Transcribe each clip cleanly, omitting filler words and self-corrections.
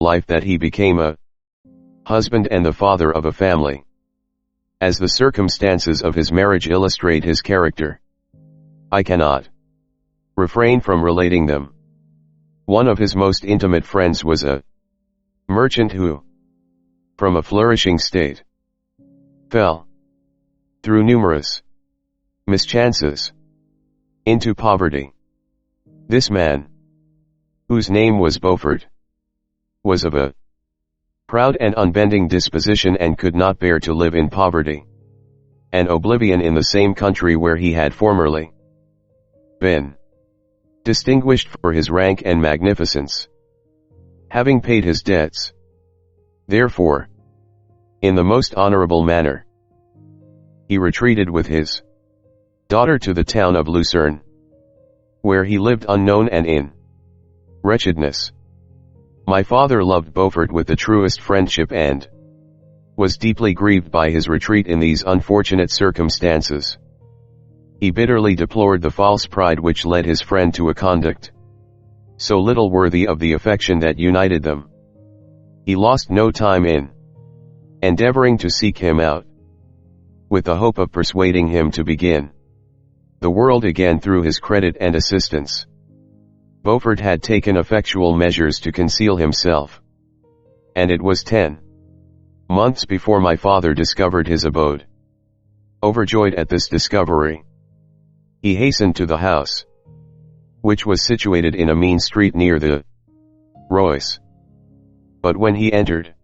life that he became a husband and the father of a family. As the circumstances of his marriage illustrate his character, I cannot refrain from relating them. One of his most intimate friends was a merchant who, from a flourishing state, fell, through numerous mischances, into poverty. This man, whose name was Beaufort, was of a proud and unbending disposition and could not bear to live in poverty and oblivion in the same country where he had formerly been distinguished for his rank and magnificence. Having paid his debts, therefore, in the most honorable manner, he retreated with his daughter to the town of Lucerne, where he lived unknown and in wretchedness. My father loved Beaufort with the truest friendship and was deeply grieved by his retreat in these unfortunate circumstances. He bitterly deplored the false pride which led his friend to a conduct so little worthy of the affection that united them. He lost no time in endeavoring to seek him out, with the hope of persuading him to begin the world again through his credit and assistance. Beaufort had taken effectual measures to conceal himself, and it was 10 months before my father discovered his abode. Overjoyed at this discovery, he hastened to the house, which was situated in a mean street near the Royce. But when he entered,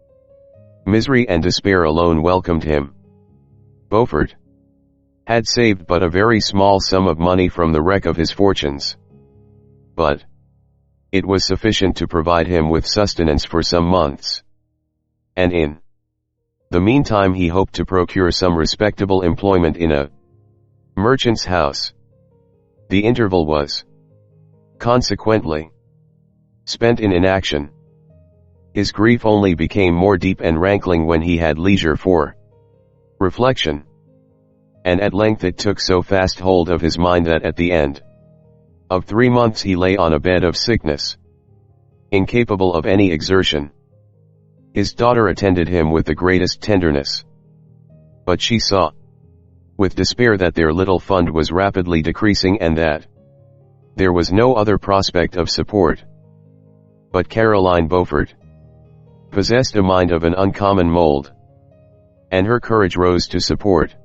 misery and despair alone welcomed him. Beaufort had saved but a very small sum of money from the wreck of his fortunes, but it was sufficient to provide him with sustenance for some months, and in the meantime he hoped to procure some respectable employment in a merchant's house. The interval was, consequently, spent in inaction. His grief only became more deep and rankling when he had leisure for reflection, and at length it took so fast hold of his mind that at the end of 3 months he lay on a bed of sickness, incapable of any exertion. His daughter attended him with the greatest tenderness, but she saw with despair that their little fund was rapidly decreasing and that there was no other prospect of support. But Caroline Beaufort possessed a mind of an uncommon mold, and her courage rose to support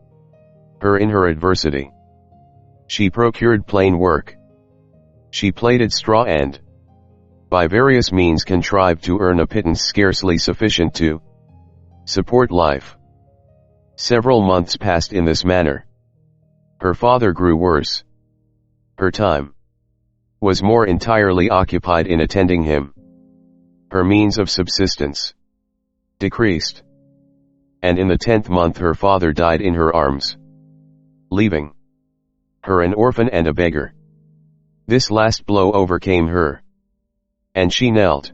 her in her adversity. She procured plain work. She plaited straw and, by various means, contrived to earn a pittance scarcely sufficient to support life. Several months passed in this manner. Her father grew worse. Her time was more entirely occupied in attending him. Her means of subsistence decreased, and in the 10th month her father died in her arms, leaving her an orphan and a beggar. This last blow overcame her, and she knelt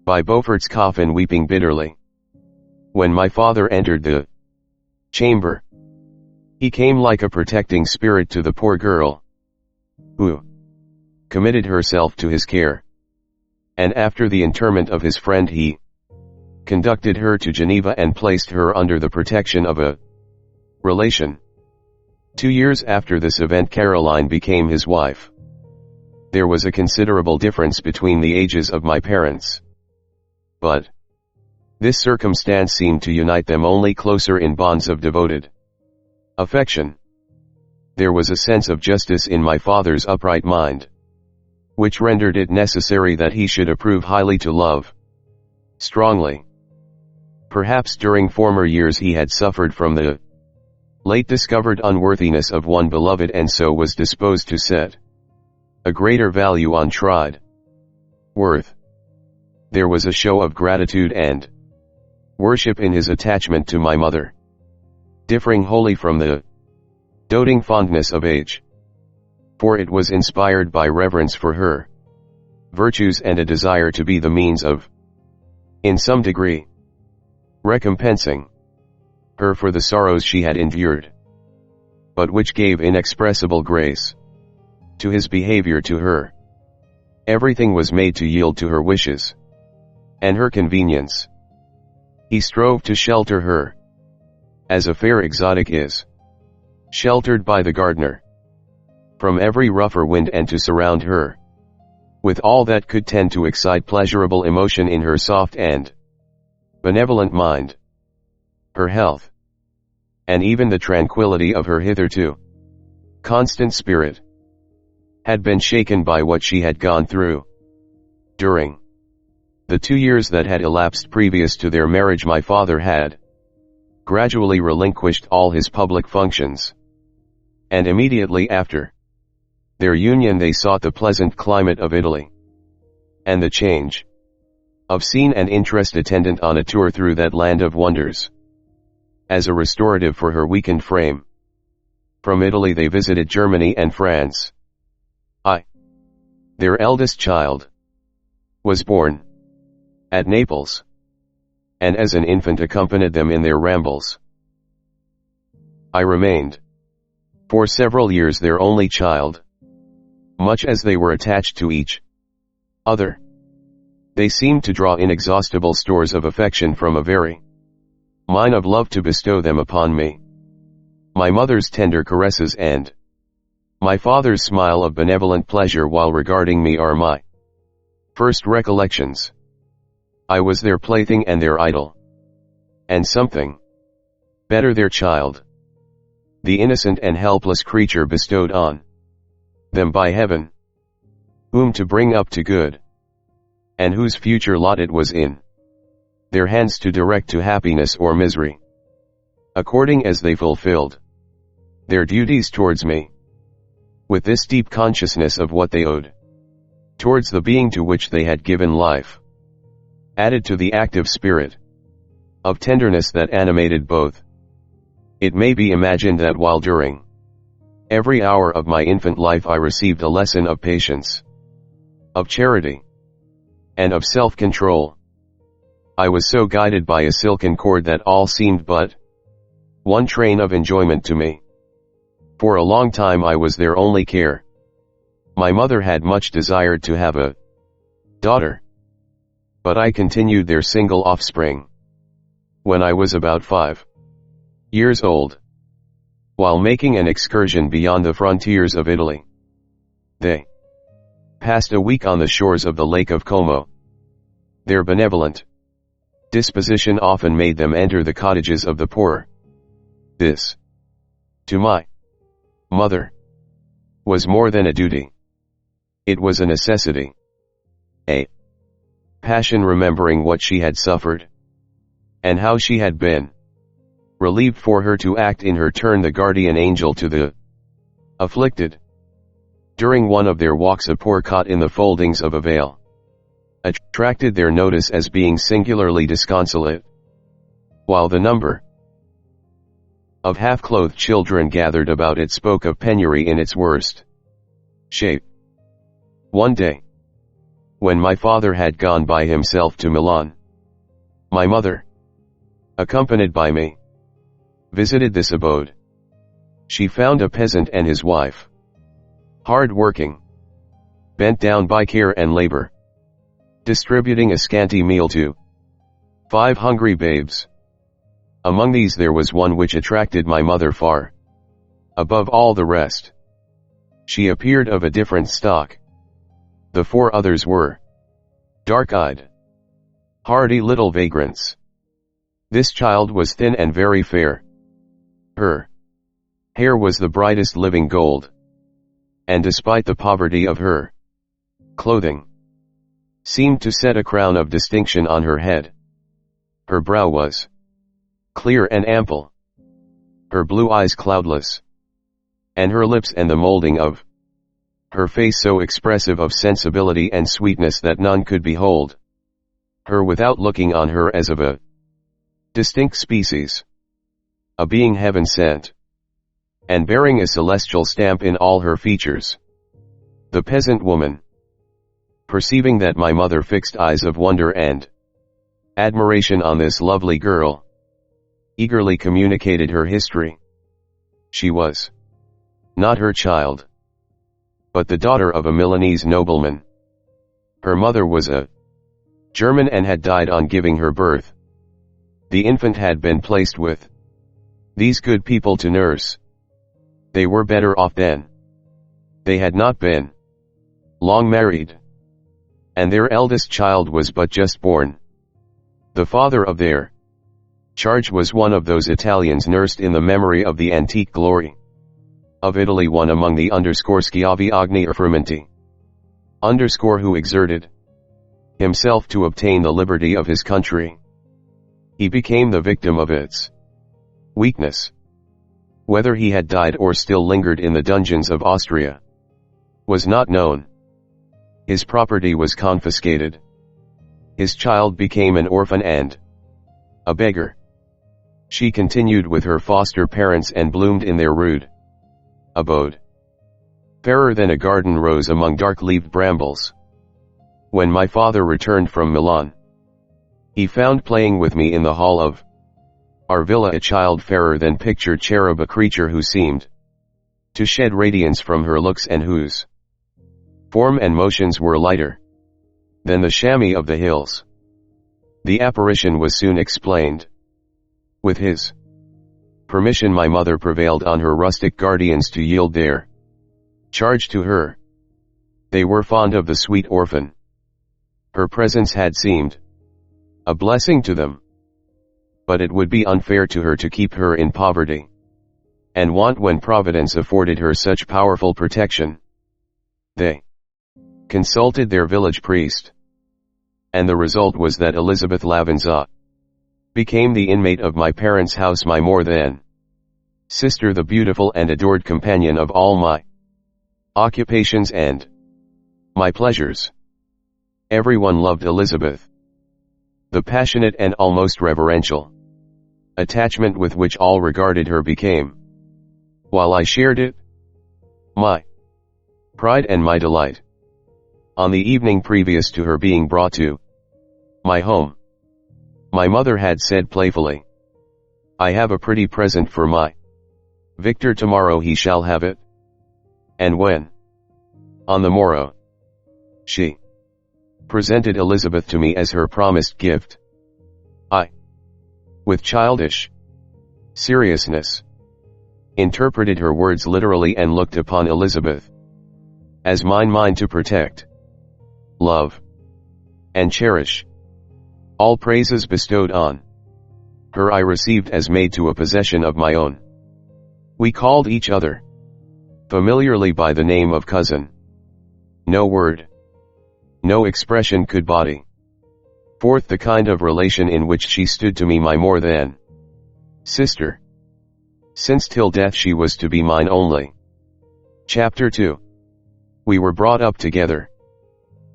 by Beaufort's coffin weeping bitterly. When my father entered the chamber, he came like a protecting spirit to the poor girl, who committed herself to his care, and after the interment of his friend he conducted her to Geneva and placed her under the protection of a relation. 2 years after this event Caroline became his wife. There was a considerable difference between the ages of my parents, but this circumstance seemed to unite them only closer in bonds of devoted affection. There was a sense of justice in my father's upright mind, which rendered it necessary that he should approve highly to love strongly. Perhaps during former years he had suffered from the late discovered unworthiness of one beloved and so was disposed to set a greater value on tried worth. There was a show of gratitude and worship in his attachment to my mother, differing wholly from the doting fondness of age, for it was inspired by reverence for her virtues and a desire to be the means of, in some degree, recompensing her for the sorrows she had endured, but which gave inexpressible grace to his behavior to her. Everything was made to yield to her wishes, and her convenience. He strove to shelter her, as a fair exotic is sheltered by the gardener, from every rougher wind, and to surround her with all that could tend to excite pleasurable emotion in her soft and benevolent mind. Her health, and even the tranquility of her hitherto constant spirit, had been shaken by what she had gone through. During the 2 years that had elapsed previous to their marriage, my father had gradually relinquished all his public functions, and immediately after their union they sought the pleasant climate of Italy, and the change of scene and interest attendant on a tour through that land of wonders, as a restorative for her weakened frame. From Italy they visited Germany and France. Their eldest child, was born at Naples, and as an infant accompanied them in their rambles. I remained for several years their only child. Much as they were attached to each other, they seemed to draw inexhaustible stores of affection from a very mine of love to bestow them upon me. My mother's tender caresses and my father's smile of benevolent pleasure while regarding me are my first recollections. I was their plaything and their idol, and something better, their child, the innocent and helpless creature bestowed on them by heaven, whom to bring up to good, and whose future lot it was in their hands to direct to happiness or misery, according as they fulfilled their duties towards me, with this deep consciousness of what they owed towards the being to which they had given life, added to the active spirit of tenderness that animated both. It may be imagined that while during every hour of my infant life I received a lesson of patience, of charity, and of self-control, I was so guided by a silken cord that all seemed but one train of enjoyment to me. For a long time I was their only care. My mother had much desired to have a daughter, but I continued their single offspring. When I was about 5 years old, while making an excursion beyond the frontiers of Italy, they passed a week on the shores of the Lake of Como. Their benevolent disposition often made them enter the cottages of the poor. This, to my mother, was more than a duty. It was a necessity, a passion, remembering what she had suffered, and how she had been relieved, for her to act in her turn the guardian angel to the afflicted. During one of their walks a poor cot in the foldings of a veil attracted their notice as being singularly disconsolate, while the number of half-clothed children gathered about it spoke of penury in its worst shape. One day, when my father had gone by himself to Milan, my mother, accompanied by me, visited this abode. She found a peasant and his wife, hard-working, bent down by care and labor, distributing a scanty meal to 5 hungry babes. Among these there was one which attracted my mother far above all the rest. She appeared of a different stock. The 4 others were dark-eyed, hardy little vagrants. This child was thin and very fair. Her hair was the brightest living gold, and despite the poverty of her clothing, seemed to set a crown of distinction on her head. Her brow was clear and ample, her blue eyes cloudless, and her lips and the molding of her face so expressive of sensibility and sweetness that none could behold her without looking on her as of a distinct species, a being heaven sent, and bearing a celestial stamp in all her features. The peasant woman, perceiving that my mother fixed eyes of wonder and admiration on this lovely girl, eagerly communicated her history. She was not her child, but the daughter of a Milanese nobleman. Her mother was a German and had died on giving her birth. The infant had been placed with these good people to nurse. They were better off then. They had not been long married, and their eldest child was but just born. The father of their charge was one of those Italians nursed in the memory of the antique glory of Italy, one among the _schiavi agni fermenti, who exerted himself to obtain the liberty of his country. He became the victim of its weakness. Whether he had died or still lingered in the dungeons of Austria was not known. His property was confiscated. His child became an orphan and a beggar. She continued with her foster parents and bloomed in their rude abode. Fairer than a garden rose among dark-leaved brambles. When my father returned from Milan, he found playing with me in the hall of our villa a child fairer than pictured cherub, a creature who seemed to shed radiance from her looks and whose form and motions were lighter than the chamois of the hills. The apparition was soon explained. With his permission, my mother prevailed on her rustic guardians to yield their charge to her. They were fond of the sweet orphan. Her presence had seemed a blessing to them. But it would be unfair to her to keep her in poverty and want when Providence afforded her such powerful protection. They consulted their village priest, and the result was that Elizabeth Lavenza became the inmate of my parents' house, my more than sister, the beautiful and adored companion of all my occupations and my pleasures. Everyone loved Elizabeth. The passionate and almost reverential attachment with which all regarded her became, while I shared it, my pride and my delight. On the evening previous to her being brought to my home, my mother had said playfully, "I have a pretty present for my Victor, tomorrow he shall have it." And when, on the morrow, she presented Elizabeth to me as her promised gift, I, with childish seriousness, interpreted her words literally and looked upon Elizabeth as mine to protect, love, and cherish. All praises bestowed on her I received as made to a possession of my own. We called each other familiarly by the name of cousin. No word, no expression could body forth the kind of relation in which she stood to me, my more than sister, since till death she was to be mine only. Chapter 2. We were brought up together.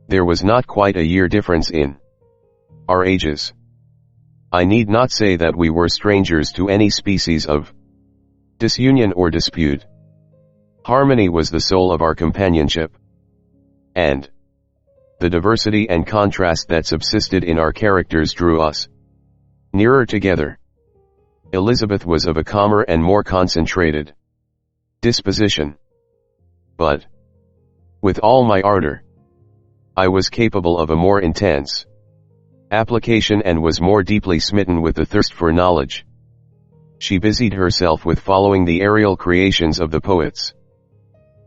There was not quite a year difference in our ages. I need not say that we were strangers to any species of disunion or dispute. Harmony was the soul of our companionship, and the diversity and contrast that subsisted in our characters drew us nearer together. Elizabeth was of a calmer and more concentrated disposition, but, with all my ardor, I was capable of a more intense application and was more deeply smitten with the thirst for knowledge. She busied herself with following the aerial creations of the poets,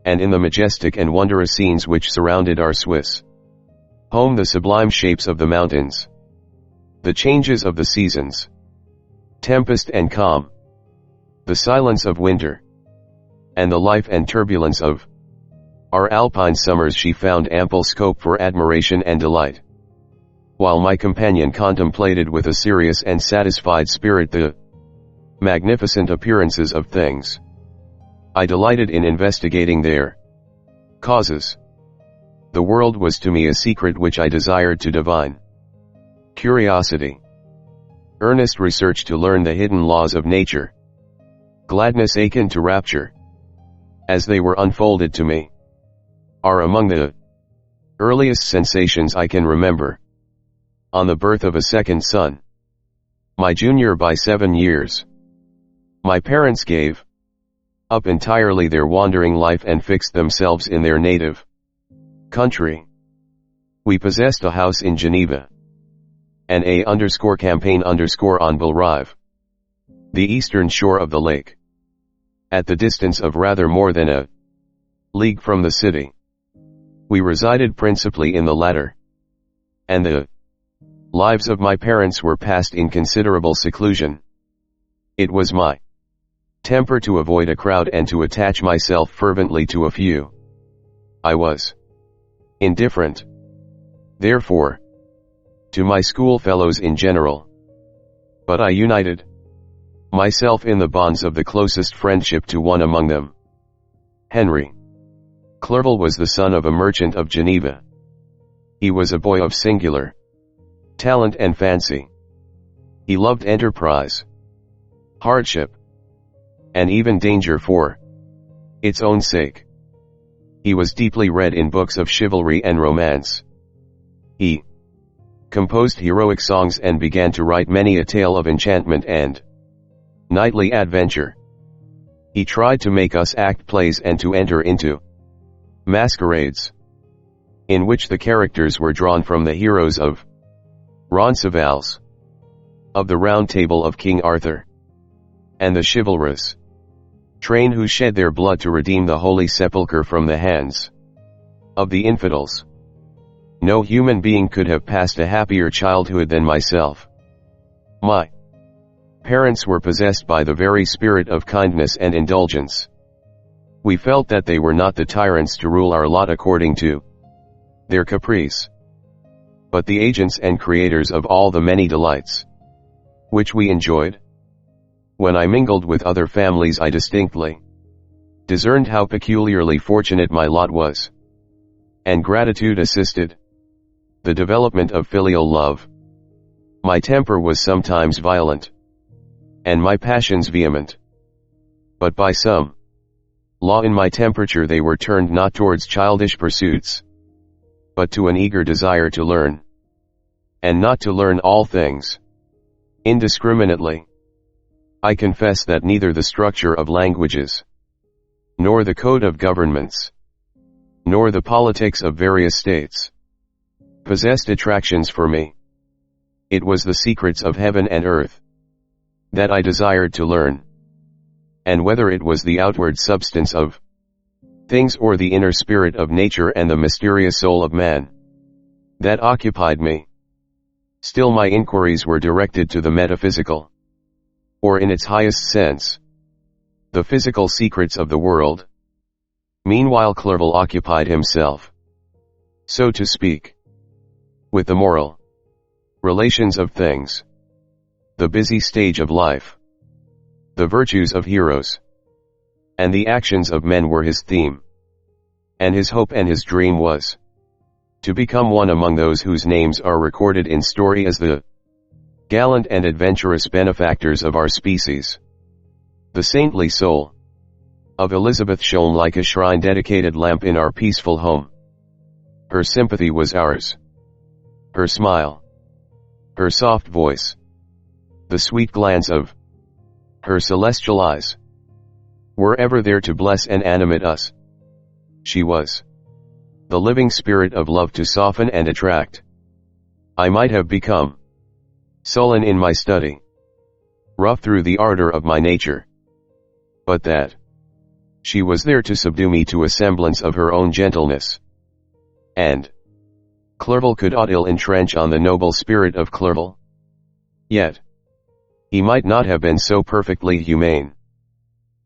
and in the majestic and wondrous scenes which surrounded our Swiss home, the sublime shapes of the mountains, the changes of the seasons, tempest and calm, the silence of winter, and the life and turbulence of our alpine summers, she found ample scope for admiration and delight. While my companion contemplated with a serious and satisfied spirit the magnificent appearances of things, I delighted in investigating their causes. The world was to me a secret which I desired to divine. Curiosity, earnest research to learn the hidden laws of nature, gladness akin to rapture, as they were unfolded to me, are among the earliest sensations I can remember. On the birth of a second son, my junior by 7 years, my parents gave up entirely their wandering life and fixed themselves in their native country. We possessed a house in Geneva, and _campaign_ on Belrive, the eastern shore of the lake, at the distance of rather more than a league from the city. We resided principally in the latter, and the lives of my parents were passed in considerable seclusion. It was my temper to avoid a crowd and to attach myself fervently to a few. I was indifferent, therefore, to my schoolfellows in general, but I united myself in the bonds of the closest friendship to one among them. Henry Clerval was the son of a merchant of Geneva. He was a boy of singular talent and fancy. He loved enterprise, hardship, and even danger for its own sake. He was deeply read in books of chivalry and romance. He composed heroic songs and began to write many a tale of enchantment and knightly adventure. He tried to make us act plays and to enter into masquerades, in which the characters were drawn from the heroes of Roncesvalles, of the Round Table of King Arthur, and the chivalrous train who shed their blood to redeem the Holy Sepulchre from the hands of the infidels. No human being could have passed a happier childhood than myself. My parents were possessed by the very spirit of kindness and indulgence. We felt that they were not the tyrants to rule our lot according to their caprice, but the agents and creators of all the many delights which we enjoyed. When I mingled with other families, I distinctly discerned how peculiarly fortunate my lot was, and gratitude assisted the development of filial love. My temper was sometimes violent, and my passions vehement, but by some law in my temperature they were turned not towards childish pursuits, but to an eager desire to learn, and not to learn all things indiscriminately. I confess that neither the structure of languages, nor the code of governments, nor the politics of various states possessed attractions for me. It was the secrets of heaven and earth that I desired to learn, and whether it was the outward substance of things or the inner spirit of nature and the mysterious soul of man that occupied me, still my inquiries were directed to the metaphysical, or in its highest sense, the physical secrets of the world. Meanwhile Clerval occupied himself, so to speak, with the moral relations of things, the busy stage of life. The virtues of heroes and the actions of men were his theme, and his hope and his dream was to become one among those whose names are recorded in story as the gallant and adventurous benefactors of our species. The saintly soul of Elizabeth shone like a shrine-dedicated lamp in our peaceful home. Her sympathy was ours. Her smile, her soft voice, the sweet glance of her celestial eyes were ever there to bless and animate us. She was the living spirit of love to soften and attract. I might have become sullen in my study, rough through the ardor of my nature, but that she was there to subdue me to a semblance of her own gentleness. And Clerval could not ill entrench on the noble spirit of Clerval. Yet he might not have been so perfectly humane,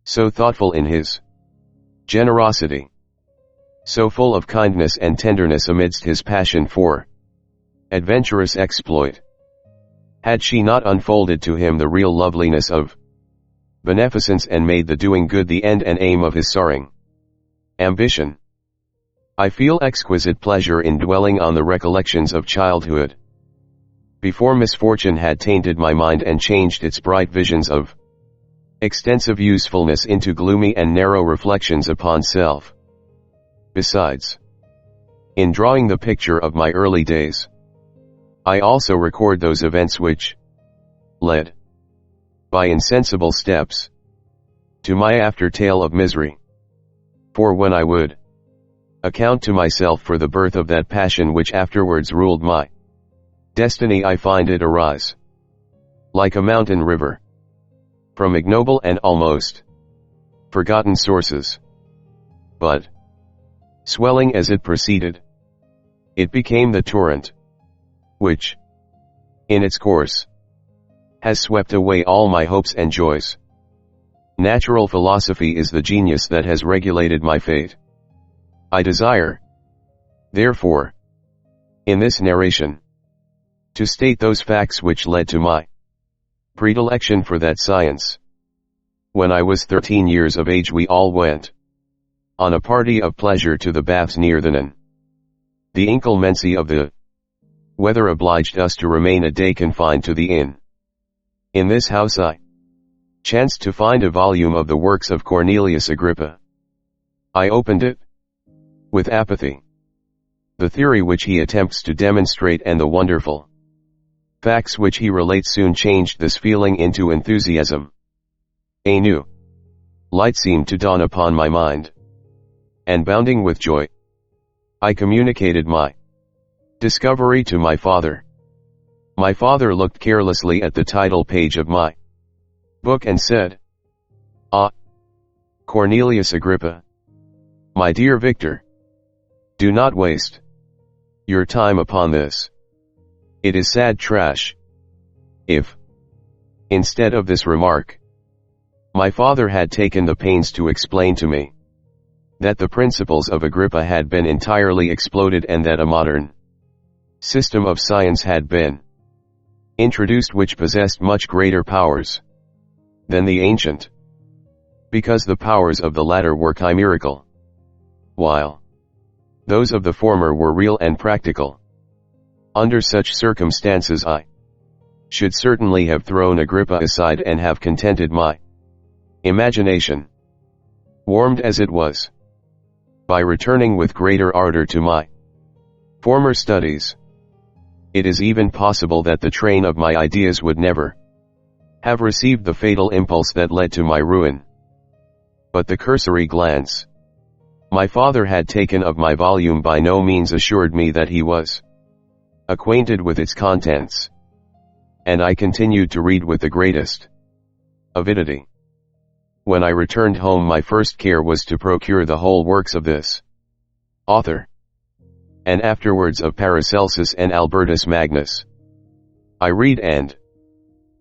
so thoughtful in his generosity, so full of kindness and tenderness amidst his passion for adventurous exploit, had she not unfolded to him the real loveliness of beneficence and made the doing good the end and aim of his soaring ambition. I feel exquisite pleasure in dwelling on the recollections of childhood, before misfortune had tainted my mind and changed its bright visions of extensive usefulness into gloomy and narrow reflections upon self. Besides, in drawing the picture of my early days, I also record those events which led, by insensible steps, to my after tale of misery. For when I would account to myself for the birth of that passion which afterwards ruled my Destiny I find it arise, like a mountain river, from ignoble and almost forgotten sources. But, swelling as it proceeded, it became the torrent, which, in its course, has swept away all my hopes and joys. Natural philosophy is the genius that has regulated my fate. I desire, therefore, in this narration, to state those facts which led to my predilection for that science. When I was 13 years of age we all went on a party of pleasure to the baths near the Nen. The inclemency of the weather obliged us to remain a day confined to the inn. In this house I chanced to find a volume of the works of Cornelius Agrippa. I opened it with apathy. The theory which he attempts to demonstrate and the wonderful facts which he relates soon changed this feeling into enthusiasm. A new light seemed to dawn upon my mind, and bounding with joy, I communicated my discovery to my father. My father looked carelessly at the title page of my book and said, "Ah, Cornelius Agrippa. My dear Victor, do not waste your time upon this. It is sad trash." If, instead of this remark, my father had taken the pains to explain to me that the principles of Agrippa had been entirely exploded and that a modern system of science had been introduced which possessed much greater powers than the ancient, because the powers of the latter were chimerical, while those of the former were real and practical. Under such circumstances I should certainly have thrown Agrippa aside and have contented my imagination, warmed as it was, by returning with greater ardor to my former studies. It is even possible that the train of my ideas would never have received the fatal impulse that led to my ruin. But the cursory glance my father had taken of my volume by no means assured me that he was acquainted with its contents, and I continued to read with the greatest avidity. When I returned home my first care was to procure the whole works of this author, and afterwards of Paracelsus and Albertus Magnus. I read and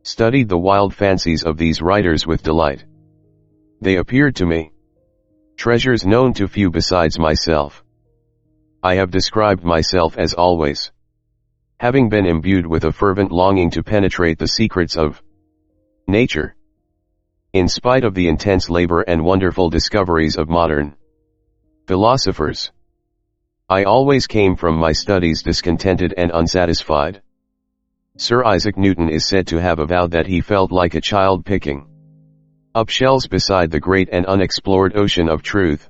studied the wild fancies of these writers with delight. They appeared to me treasures known to few besides myself. I have described myself as always having been imbued with a fervent longing to penetrate the secrets of nature. In spite of the intense labor and wonderful discoveries of modern philosophers, I always came from my studies discontented and unsatisfied. Sir Isaac Newton is said to have avowed that he felt like a child picking up shells beside the great and unexplored ocean of truth.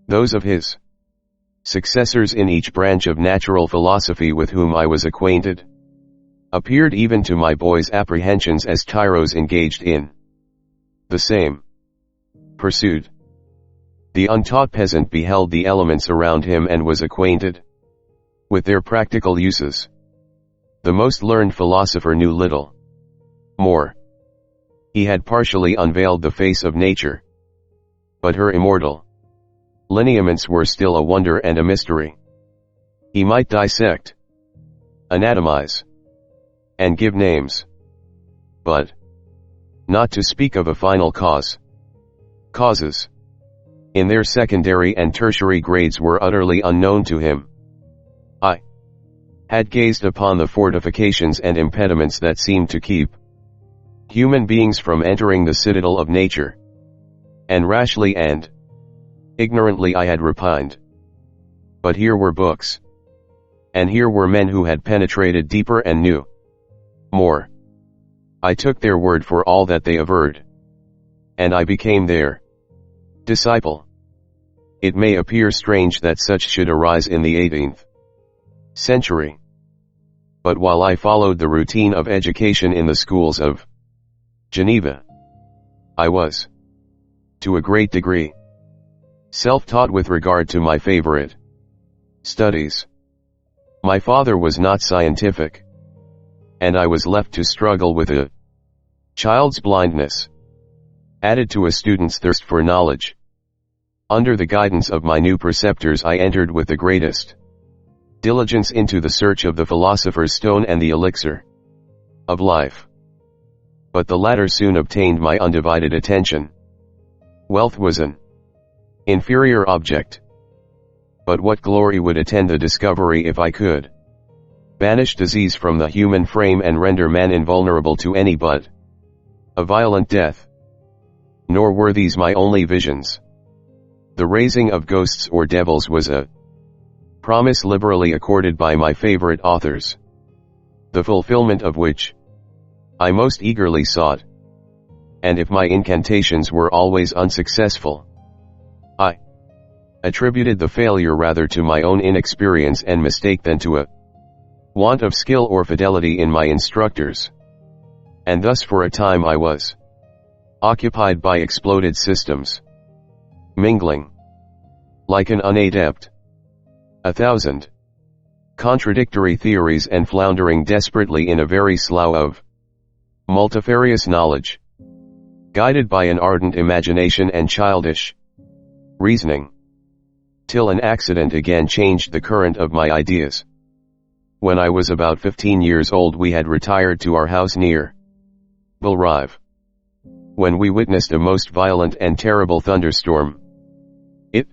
Those of his successors in each branch of natural philosophy with whom I was acquainted appeared even to my boy's apprehensions as tyros engaged in the same pursuit. The untaught peasant beheld the elements around him and was acquainted with their practical uses. The most learned philosopher knew little more. He had partially unveiled the face of nature, but her immortal lineaments were still a wonder and a mystery. He might dissect, anatomize, and give names, but not to speak of a final causes in their secondary and tertiary grades were utterly unknown to him. I had gazed upon the fortifications and impediments that seemed to keep human beings from entering the citadel of nature, and rashly and ignorantly I had repined. But here were books, and here were men who had penetrated deeper and knew more. I took their word for all that they averred, and I became their disciple. It may appear strange that such should arise in the 18th century, but while I followed the routine of education in the schools of Geneva, I was, to a great degree, self-taught with regard to my favorite studies. My father was not scientific, and I was left to struggle with a child's blindness, added to a student's thirst for knowledge. Under the guidance of my new preceptors, I entered with the greatest diligence into the search of the philosopher's stone and the elixir of life. But the latter soon obtained my undivided attention. Wealth was an inferior object. But what glory would attend the discovery if I could banish disease from the human frame and render man invulnerable to any but a violent death? Nor were these my only visions. The raising of ghosts or devils was a promise liberally accorded by my favorite authors, the fulfillment of which I most eagerly sought. And if my incantations were always unsuccessful, I attributed the failure rather to my own inexperience and mistake than to a want of skill or fidelity in my instructors. And thus for a time I was occupied by exploded systems, mingling, like an unadept, 1,000 contradictory theories and floundering desperately in a very slough of multifarious knowledge, guided by an ardent imagination and childish reasoning, till an accident again changed the current of my ideas. When I was about 15 years old, we had retired to our house near Belrive, when we witnessed a most violent and terrible thunderstorm. It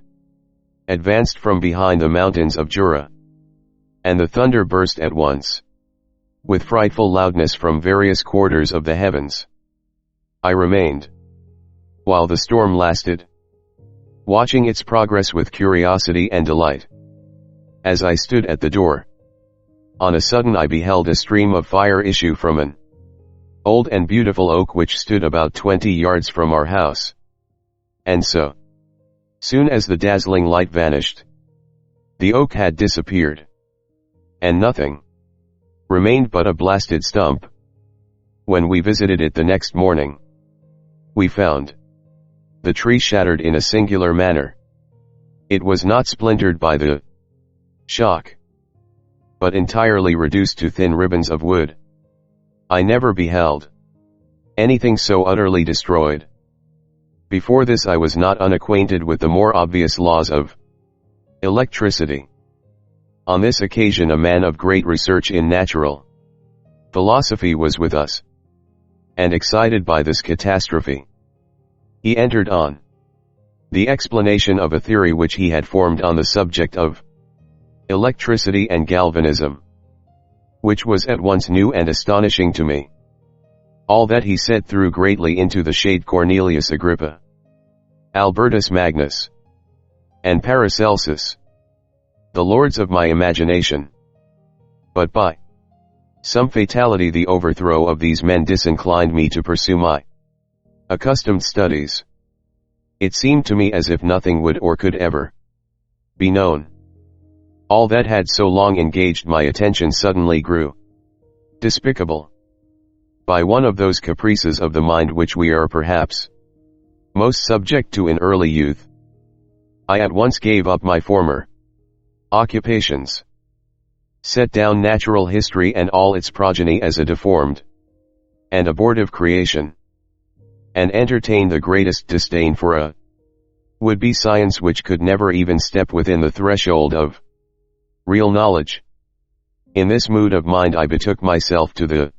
advanced from behind the mountains of Jura, and the thunder burst at once, with frightful loudness from various quarters of the heavens. I remained, while the storm lasted, watching its progress with curiosity and delight. As I stood at the door, on a sudden I beheld a stream of fire issue from an old and beautiful oak which stood about 20 yards from our house. And so soon as the dazzling light vanished, the oak had disappeared, and nothing remained but a blasted stump. When we visited it the next morning, we found the tree shattered in a singular manner. It was not splintered by the shock, but entirely reduced to thin ribbons of wood. I never beheld anything so utterly destroyed. Before this I was not unacquainted with the more obvious laws of electricity. On this occasion a man of great research in natural philosophy was with us, and excited by this catastrophe, he entered on the explanation of a theory which he had formed on the subject of electricity and galvanism, which was at once new and astonishing to me. All that he said threw greatly into the shade Cornelius Agrippa, Albertus Magnus, and Paracelsus, the lords of my imagination. But by some fatality the overthrow of these men disinclined me to pursue my accustomed studies. It seemed to me as if nothing would or could ever be known. All that had so long engaged my attention suddenly grew despicable. By one of those caprices of the mind which we are perhaps most subject to in early youth, I at once gave up my former occupations, set down natural history and all its progeny as a deformed and abortive creation, and entertained the greatest disdain for a would-be science which could never even step within the threshold of real knowledge. In this mood of mind I betook myself to the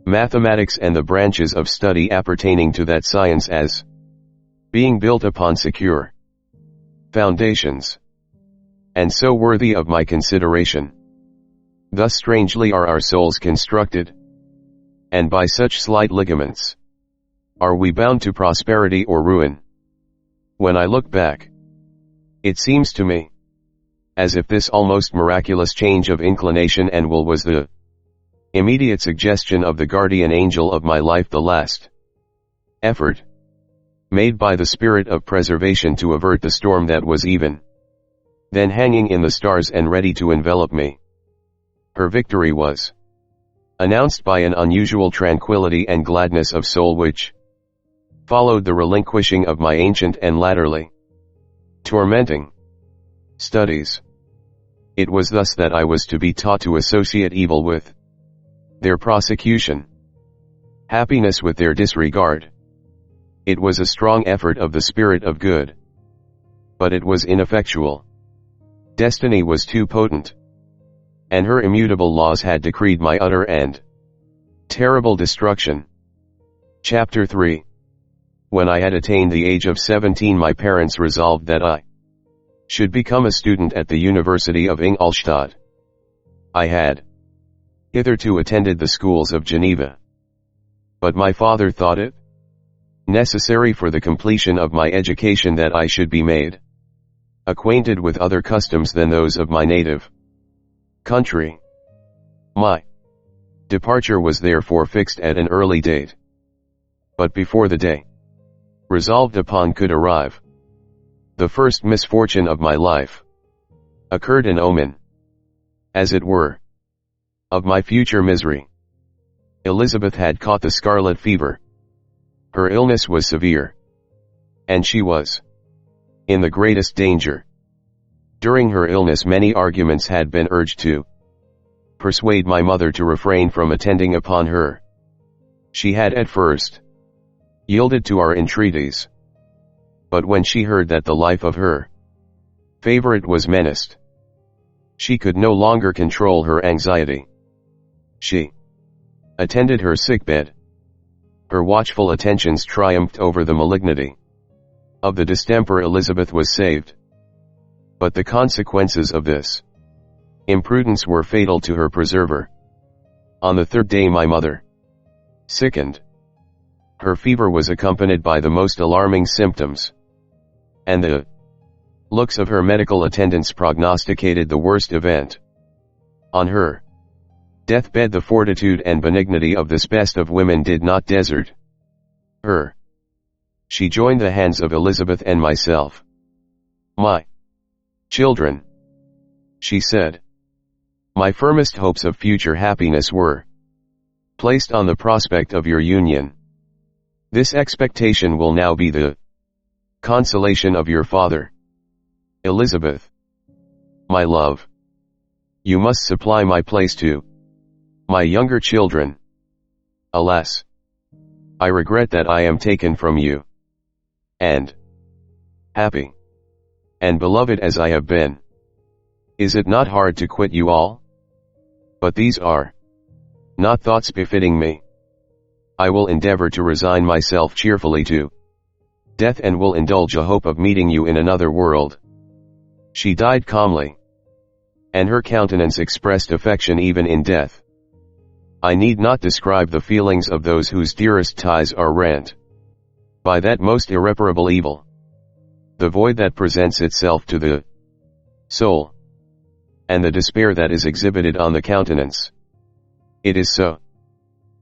mathematics and the branches of study appertaining to that science as being built upon secure foundations, and so worthy of my consideration. Thus strangely are our souls constructed, and by such slight ligaments are we bound to prosperity or ruin. When I look back, it seems to me as if this almost miraculous change of inclination and will was the immediate suggestion of the guardian angel of my life, the last effort made by the spirit of preservation to avert the storm that was even then hanging in the stars and ready to envelop me. Her victory was announced by an unusual tranquility and gladness of soul which followed the relinquishing of my ancient and latterly tormenting studies. It was thus that I was to be taught to associate evil with their prosecution, happiness with their disregard. It was a strong effort of the spirit of good. But it was ineffectual. Destiny was too potent. And her immutable laws had decreed my utter and terrible destruction. Chapter 3. When I had attained the age of 17, my parents resolved that I should become a student at the University of Ingolstadt. I had hitherto attended the schools of Geneva. But my father thought it necessary for the completion of my education that I should be made acquainted with other customs than those of my native country. My departure was therefore fixed at an early date. But before the day resolved upon could arrive, the first misfortune of my life occurred, an omen, as it were, of my future misery. Elizabeth had caught the scarlet fever. Her illness was severe, and she was in the greatest danger. During her illness many arguments had been urged to persuade my mother to refrain from attending upon her. She had at first yielded to our entreaties. But when she heard that the life of her favorite was menaced, she could no longer control her anxiety. She attended her sickbed. Her watchful attentions triumphed over the malignity of the distemper. Elizabeth was saved. But the consequences of this imprudence were fatal to her preserver. On the third day my mother sickened. Her fever was accompanied by the most alarming symptoms, and the looks of her medical attendants prognosticated the worst event. On her deathbed the fortitude and benignity of this best of women did not desert her. She joined the hands of Elizabeth and myself. "My children," she said, "my firmest hopes of future happiness were placed on the prospect of your union. This expectation will now be the consolation of your father. Elizabeth, my love, you must supply my place to my younger children. Alas, I regret that I am taken from you. And happy and beloved as I have been, is it not hard to quit you all? But these are not thoughts befitting me. I will endeavor to resign myself cheerfully to death and will indulge a hope of meeting you in another world." She died calmly, and her countenance expressed affection even in death. I need not describe the feelings of those whose dearest ties are rent by that most irreparable evil, the void that presents itself to the soul, and the despair that is exhibited on the countenance. It is so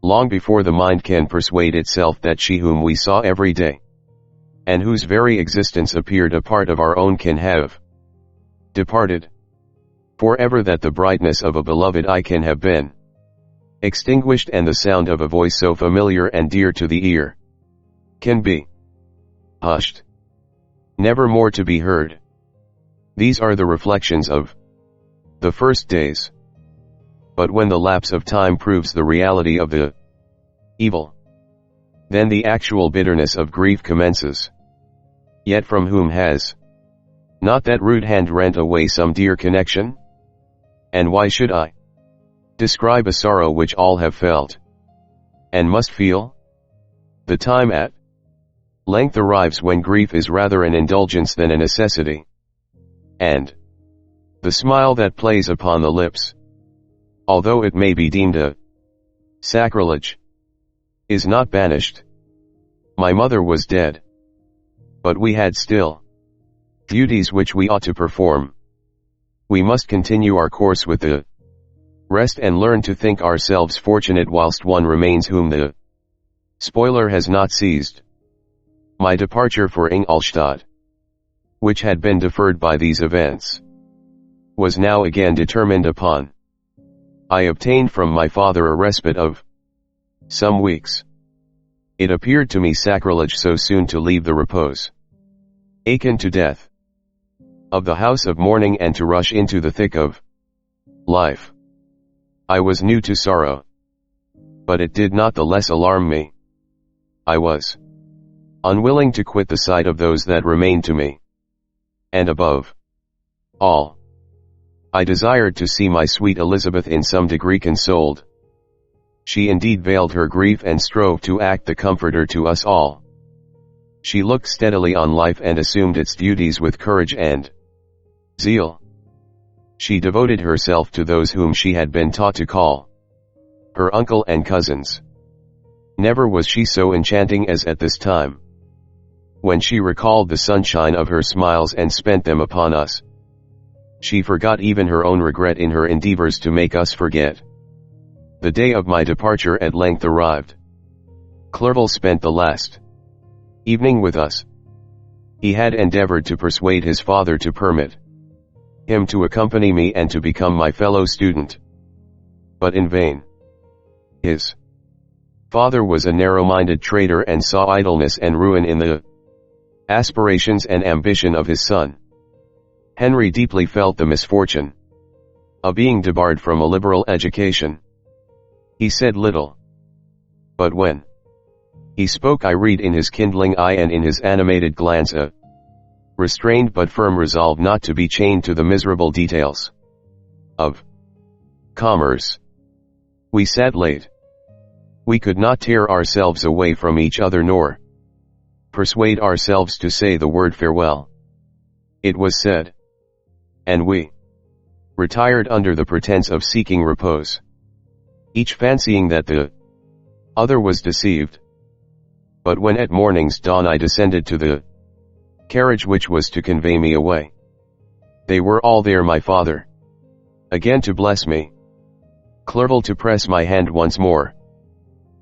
long before the mind can persuade itself that she whom we saw every day, and whose very existence appeared a part of our own, can have departed forever, that the brightness of a beloved eye can have been extinguished, and the sound of a voice so familiar and dear to the ear can be hushed, never more to be heard. These are the reflections of the first days. But when the lapse of time proves the reality of the evil, then the actual bitterness of grief commences. Yet from whom has not that rude hand rent away some dear connection? And why should I describe a sorrow which all have felt and must feel? The time at length arrives when grief is rather an indulgence than a necessity, and the smile that plays upon the lips, although it may be deemed a sacrilege, is not banished. My mother was dead, but we had still duties which we ought to perform. We must continue our course with the rest and learn to think ourselves fortunate whilst one remains whom the spoiler has not seized. My departure for Ingolstadt, which had been deferred by these events, was now again determined upon. I obtained from my father a respite of some weeks. It appeared to me sacrilege so soon to leave the repose, akin to death, of the house of mourning and to rush into the thick of life. I was new to sorrow, But it did not the less alarm me. I was unwilling to quit the sight of those that remained to me. And above all, I desired to see my sweet Elizabeth in some degree consoled. She indeed veiled her grief and strove to act the comforter to us all. She looked steadily on life and assumed its duties with courage and zeal. She devoted herself to those whom she had been taught to call her uncle and cousins. Never was she so enchanting as at this time, when she recalled the sunshine of her smiles and spent them upon us. She forgot even her own regret in her endeavors to make us forget. The day of my departure at length arrived. Clerval spent the last evening with us. He had endeavored to persuade his father to permit him to accompany me and to become my fellow student. But in vain. His father was a narrow-minded trader and saw idleness and ruin in the aspirations and ambition of his son. Henry deeply felt the misfortune of being debarred from a liberal education. He said little, but when he spoke I read in his kindling eye and in his animated glance a restrained but firm resolve not to be chained to the miserable details of commerce. We sat late. We could not tear ourselves away from each other nor persuade ourselves to say the word farewell. It was said, and we retired under the pretense of seeking repose, each fancying that the other was deceived. But when at morning's dawn I descended to the carriage which was to convey me away, they were all there, my father again to bless me, Clerval to press my hand once more,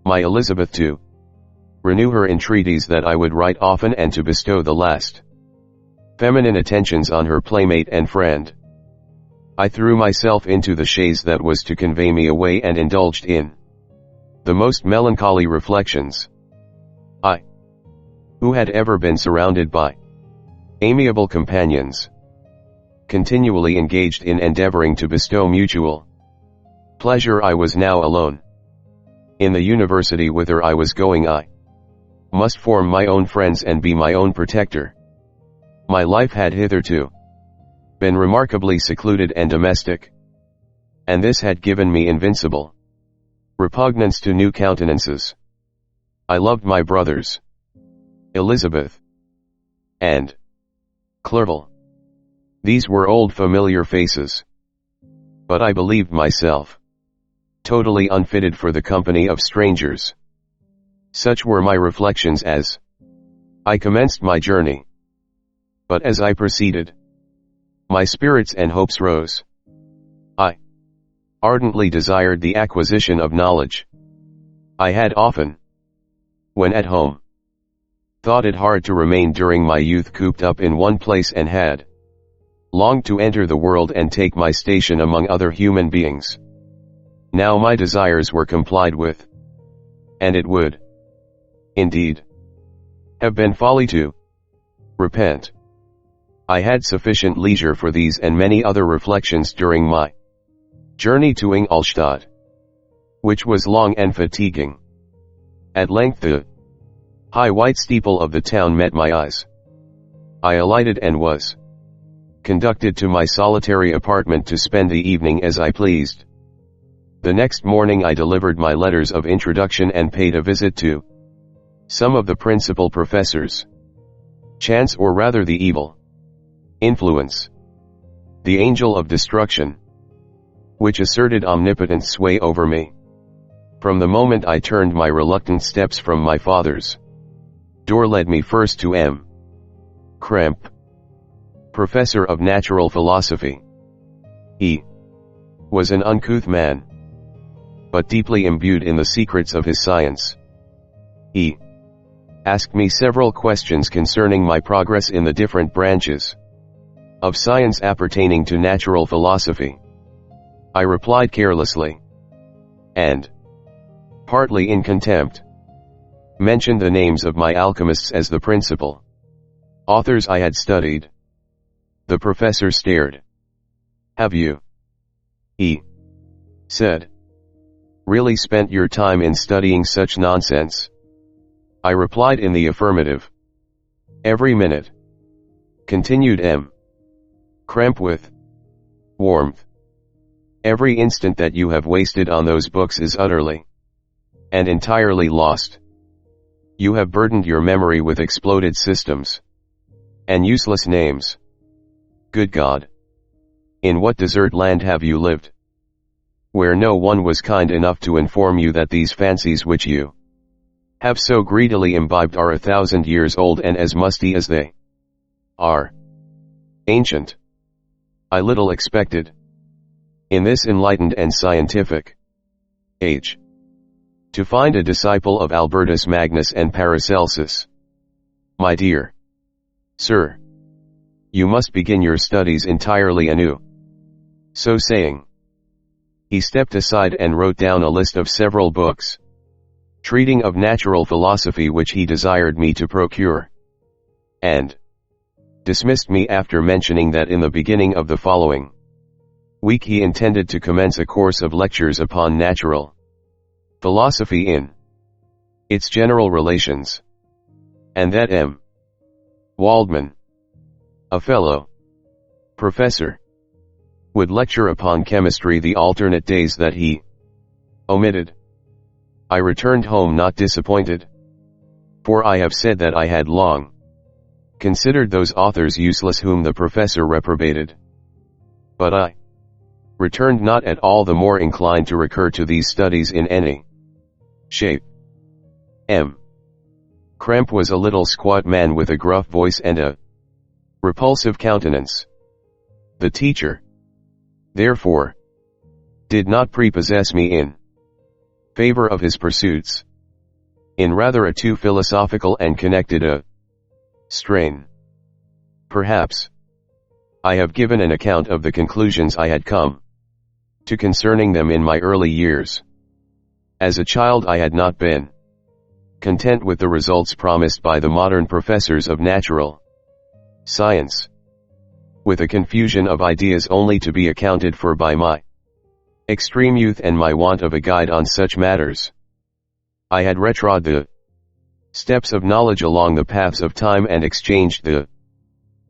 my Elizabeth to renew her entreaties that I would write often and to bestow the last feminine attentions on her playmate and friend. I threw myself into the chaise that was to convey me away and indulged in the most melancholy reflections. I, who had ever been surrounded by amiable companions, continually engaged in endeavoring to bestow mutual pleasure, I was now alone. In the university whither I was going I must form my own friends and be my own protector. My life had hitherto been remarkably secluded and domestic, and this had given me invincible repugnance to new countenances. I loved my brothers, Elizabeth and Clerval. These were old familiar faces. But I believed myself totally unfitted for the company of strangers. Such were my reflections as I commenced my journey. But as I proceeded, my spirits and hopes rose. I ardently desired the acquisition of knowledge. I had often, when at home, thought it hard to remain during my youth cooped up in one place and had longed to enter the world and take my station among other human beings. Now my desires were complied with, and it would, indeed, have been folly to repent. I had sufficient leisure for these and many other reflections during my journey to Ingolstadt, which was long and fatiguing. At length the high white steeple of the town met my eyes. I alighted and was conducted to my solitary apartment to spend the evening as I pleased. The next morning I delivered my letters of introduction and paid a visit to some of the principal professors. Chance, or rather the evil influence, the angel of destruction, which asserted omnipotent sway over me, from the moment I turned my reluctant steps from my father's door, led me first to M. Krempe, professor of natural philosophy. He was an uncouth man, but deeply imbued in the secrets of his science. He asked me several questions concerning my progress in the different branches of science appertaining to natural philosophy. I replied carelessly, and, partly in contempt, mentioned the names of my alchemists as the principal authors I had studied. The professor stared. "Have you," he said, really spent your time in studying such nonsense? I replied in the affirmative. Every minute. Continued M. Cramp with warmth. Every instant that you have wasted on those books is utterly and entirely lost. You have burdened your memory with exploded systems and useless names. Good God! In what desert land have you lived, where no one was kind enough to inform you that these fancies which you have so greedily imbibed are 1,000 years old and as musty as they are ancient? I little expected, in this enlightened and scientific age, to find a disciple of Albertus Magnus and Paracelsus. My dear sir, you must begin your studies entirely anew. So saying, he stepped aside and wrote down a list of several books treating of natural philosophy which he desired me to procure, and dismissed me after mentioning that in the beginning of the following week he intended to commence a course of lectures upon natural philosophy in its general relations, and that M. Waldman, a fellow professor, would lecture upon chemistry the alternate days that he omitted. I returned home not disappointed, for I have said that I had long considered those authors useless whom the professor reprobated. But I returned not at all the more inclined to recur to these studies in any shape. M. Cramp was a little squat man with a gruff voice and a repulsive countenance. The teacher, therefore, did not prepossess me in favor of his pursuits, in rather a too philosophical and connected a strain. Perhaps I have given an account of the conclusions I had come to concerning them in my early years. As a child I had not been content with the results promised by the modern professors of natural science, with a confusion of ideas only to be accounted for by my extreme youth and my want of a guide on such matters. I had retrod the steps of knowledge along the paths of time and exchanged the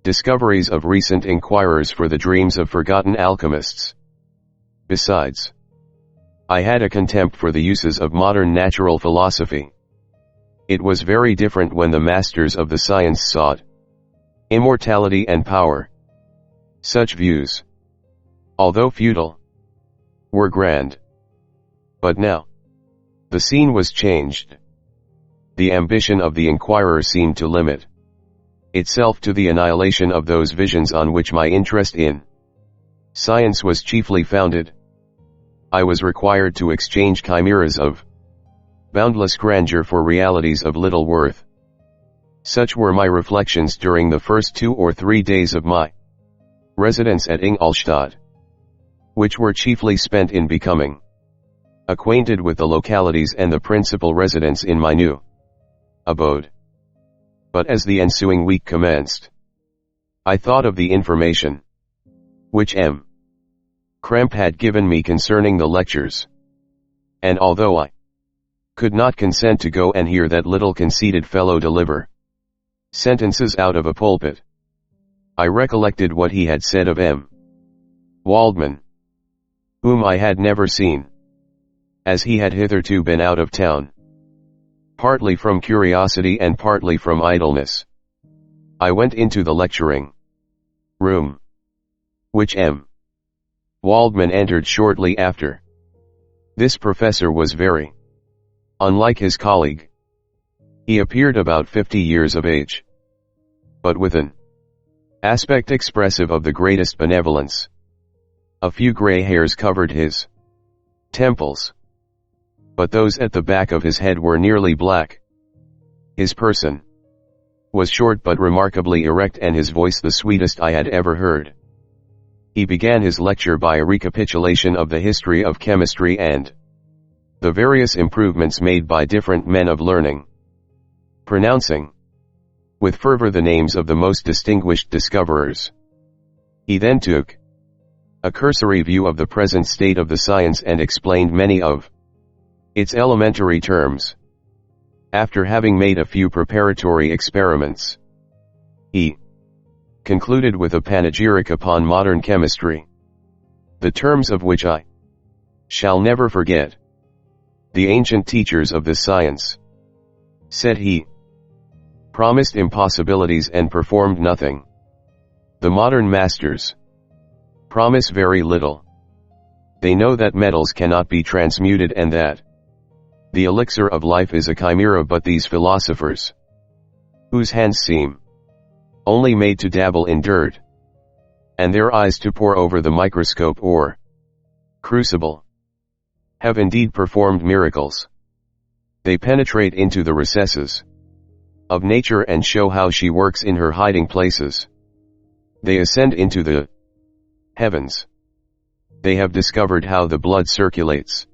discoveries of recent inquirers for the dreams of forgotten alchemists. Besides, I had a contempt for the uses of modern natural philosophy. It was very different when the masters of the science sought immortality and power. Such views, although futile, were grand. But now, the scene was changed. The ambition of the inquirer seemed to limit itself to the annihilation of those visions on which my interest in science was chiefly founded. I was required to exchange chimeras of boundless grandeur for realities of little worth. Such were my reflections during the first 2 or 3 days of my residence at Ingolstadt, which were chiefly spent in becoming acquainted with the localities and the principal residents in my new abode. But as the ensuing week commenced, I thought of the information which M. Cramp had given me concerning the lectures, and although I could not consent to go and hear that little conceited fellow deliver sentences out of a pulpit, I recollected what he had said of M. Waldman, whom I had never seen, as he had hitherto been out of town, partly from curiosity and partly from idleness. I went into the lecturing room, which M. Waldman entered shortly after. This professor was very unlike his colleague. He appeared about 50 years of age, but with an aspect expressive of the greatest benevolence. A few gray hairs covered his temples, but those at the back of his head were nearly black. His person was short but remarkably erect, and his voice the sweetest I had ever heard. He began his lecture by a recapitulation of the history of chemistry and the various improvements made by different men of learning, pronouncing with fervor the names of the most distinguished discoverers. He then took a cursory view of the present state of the science and explained many of its elementary terms. After having made a few preparatory experiments, he concluded with a panegyric upon modern chemistry, the terms of which I shall never forget. The ancient teachers of this science, said he, promised impossibilities and performed nothing. The modern masters promise very little. They know that metals cannot be transmuted and that the elixir of life is a chimera, but these philosophers, whose hands seem only made to dabble in dirt, and their eyes to pore over the microscope or crucible, have indeed performed miracles. They penetrate into the recesses of nature and show how she works in her hiding places. They ascend into the heavens. They have discovered how the blood circulates,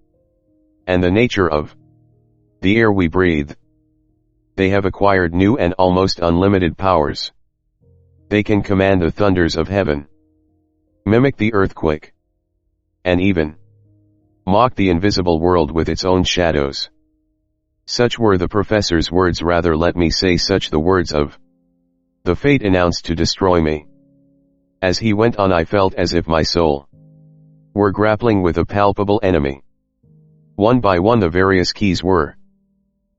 and the nature of the air we breathe. They have acquired new and almost unlimited powers. They can command the thunders of heaven, mimic the earthquake, and even mock the invisible world with its own shadows. Such were the professor's words, rather let me say such the words of the fate announced to destroy me. As he went on, I felt as if my soul were grappling with a palpable enemy. One by one the various keys were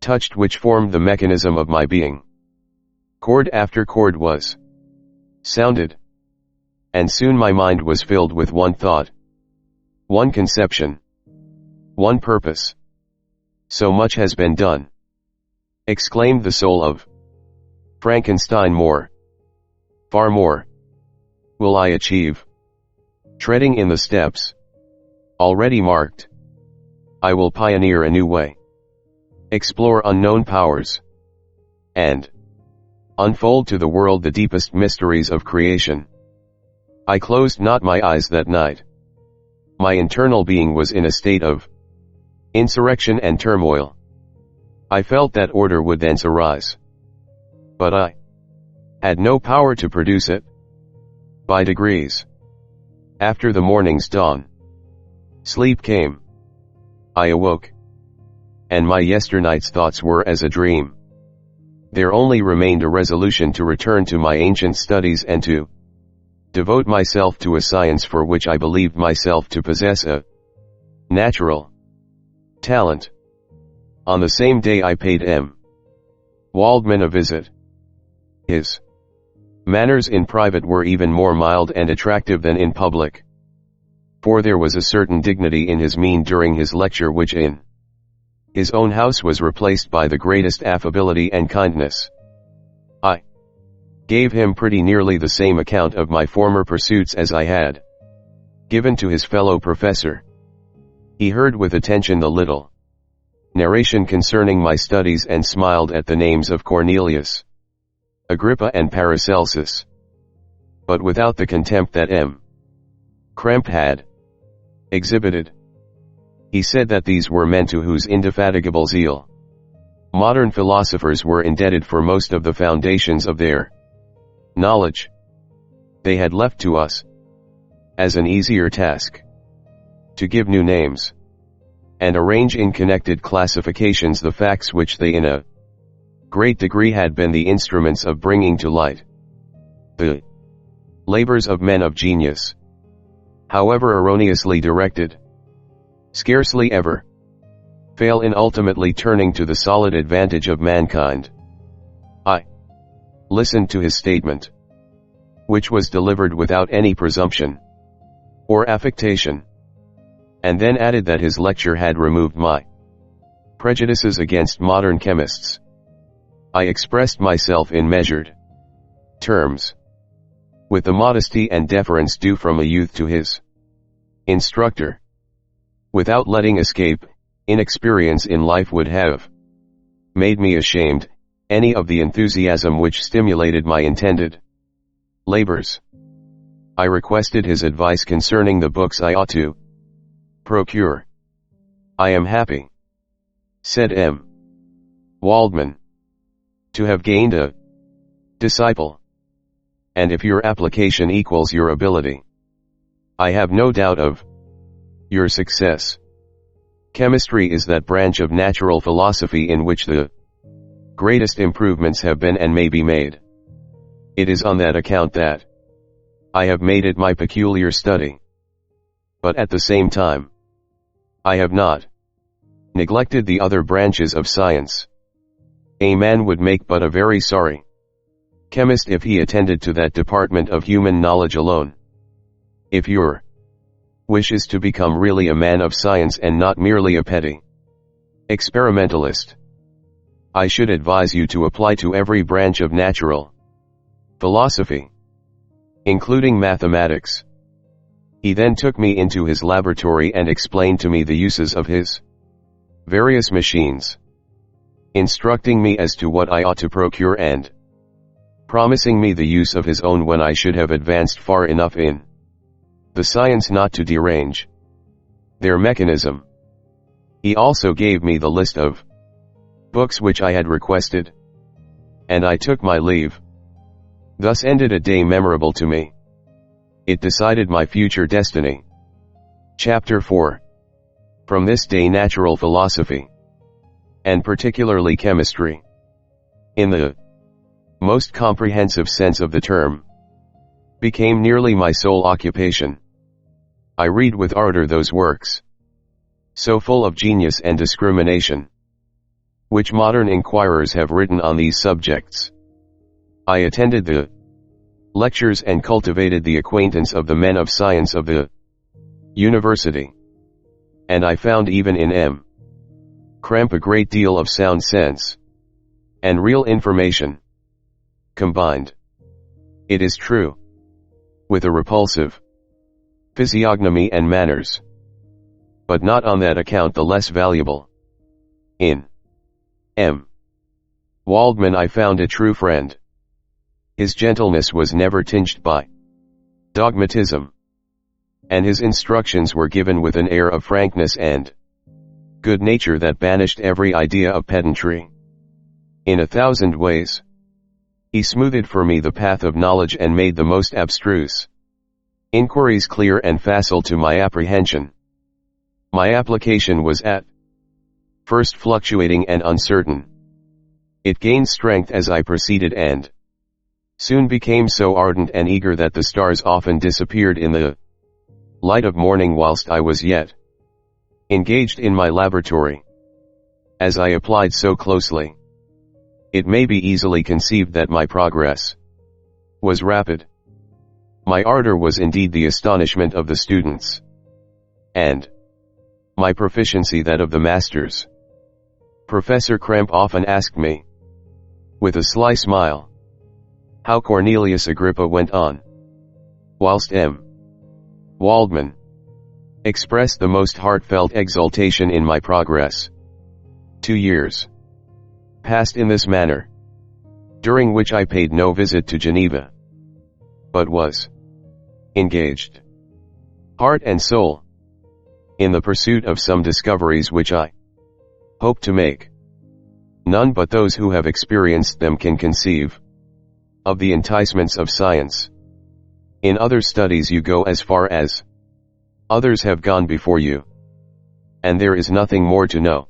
touched which formed the mechanism of my being. Chord after chord was sounded, and soon my mind was filled with one thought, one conception, one purpose. So much has been done, exclaimed the soul of Frankenstein. More, far more, will I achieve. Treading in the steps already marked, I will pioneer a new way, explore unknown powers, and unfold to the world the deepest mysteries of creation. I closed not my eyes that night. My internal being was in a state of insurrection and turmoil. I felt that order would thence arise, but I had no power to produce it. By degrees, after the morning's dawn, sleep came. I awoke, and my yesternight's thoughts were as a dream. There only remained a resolution to return to my ancient studies and to devote myself to a science for which I believed myself to possess a natural talent. On the same day I paid M. Waldman a visit. His manners in private were even more mild and attractive than in public, for there was a certain dignity in his mien during his lecture which in his own house was replaced by the greatest affability and kindness. I gave him pretty nearly the same account of my former pursuits as I had given to his fellow professor. He heard with attention the little narration concerning my studies and smiled at the names of Cornelius, Agrippa and Paracelsus, but without the contempt that M. Krempe had exhibited. He said that these were men to whose indefatigable zeal modern philosophers were indebted for most of the foundations of their knowledge. They had left to us, as an easier task, to give new names, and arrange in connected classifications the facts which they in a great degree had been the instruments of bringing to light. The labors of men of genius, however erroneously directed, scarcely ever fail in ultimately turning to the solid advantage of mankind. I listened to his statement, which was delivered without any presumption or affectation, and then added that his lecture had removed my prejudices against modern chemists. I expressed myself in measured terms, with the modesty and deference due from a youth to his instructor, without letting escape inexperience in life would have made me ashamed any of the enthusiasm which stimulated my intended labors. I requested his advice concerning the books I ought to procure. I am happy, said M. Waldman, to have gained a disciple, and if your application equals your ability, I have no doubt of your success. Chemistry is that branch of natural philosophy in which the greatest improvements have been and may be made. It is on that account that I have made it my peculiar study. But at the same time, I have not neglected the other branches of science. A man would make but a very sorry chemist if he attended to that department of human knowledge alone. If your wish is to become really a man of science and not merely a petty experimentalist, I should advise you to apply to every branch of natural philosophy, including mathematics. He then took me into his laboratory and explained to me the uses of his various machines, instructing me as to what I ought to procure and promising me the use of his own when I should have advanced far enough in the science not to derange their mechanism. He also gave me the list of books which I had requested, and I took my leave. Thus ended a day memorable to me. It decided my future destiny. Chapter 4. From this day natural philosophy, and particularly chemistry, in the most comprehensive sense of the term, became nearly my sole occupation. I read with ardor those works, so full of genius and discrimination, which modern inquirers have written on these subjects. I attended the lectures and cultivated the acquaintance of the men of science of the university, and I found even in M. Cramp a great deal of sound sense and real information combined, it is true, with a repulsive physiognomy and manners, but not on that account the less valuable. In M. Waldman I found a true friend. His gentleness was never tinged by dogmatism, and his instructions were given with an air of frankness and good nature that banished every idea of pedantry. In 1,000 ways, he smoothed for me the path of knowledge and made the most abstruse inquiries clear and facile to my apprehension. My application was at first fluctuating and uncertain. It gained strength as I proceeded and soon became so ardent and eager that the stars often disappeared in the light of morning whilst I was yet engaged in my laboratory. As I applied so closely, it may be easily conceived that my progress was rapid. My ardor was indeed the astonishment of the students, and my proficiency that of the masters. Professor Cramp often asked me, with a sly smile, how Cornelius Agrippa went on, whilst M. Waldman expressed the most heartfelt exultation in my progress. 2 years passed in this manner, during which I paid no visit to Geneva, but was engaged, heart and soul, in the pursuit of some discoveries which I hope to make. None but those who have experienced them can conceive of the enticements of science. In other studies you go as far as others have gone before you, and there is nothing more to know.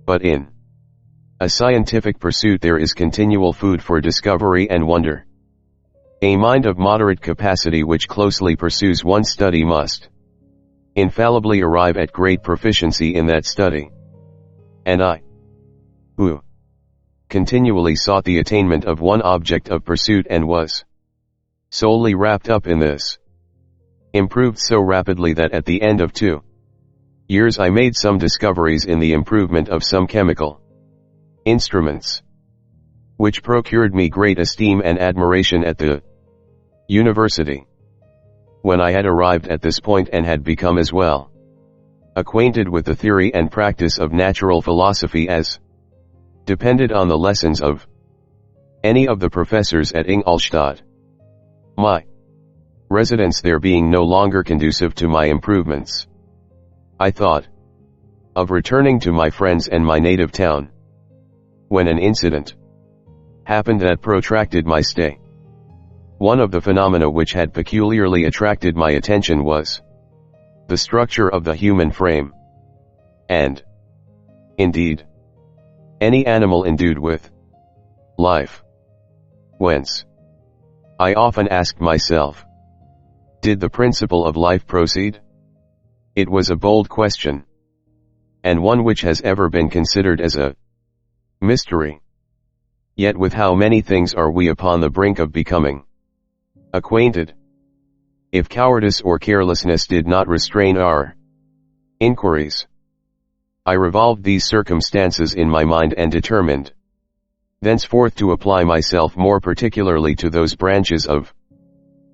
But in a scientific pursuit there is continual food for discovery and wonder. A mind of moderate capacity which closely pursues one study must infallibly arrive at great proficiency in that study. And I, who continually sought the attainment of one object of pursuit and was solely wrapped up in this, improved so rapidly that at the end of 2 years I made some discoveries in the improvement of some chemical instruments, which procured me great esteem and admiration at the university. When I had arrived at this point and had become as well acquainted with the theory and practice of natural philosophy as depended on the lessons of any of the professors at Ingolstadt, my residence there being no longer conducive to my improvements, I thought of returning to my friends and my native town, when an incident happened that protracted my stay. One of the phenomena which had peculiarly attracted my attention was the structure of the human frame. and, indeed, any animal endued with life. Whence? I often asked myself, did the principle of life proceed? It was a bold question, and one which has ever been considered as a mystery. Yet with how many things are we upon the brink of becoming acquainted? If cowardice or carelessness did not restrain our inquiries. I revolved these circumstances in my mind and determined thenceforth to apply myself more particularly to those branches of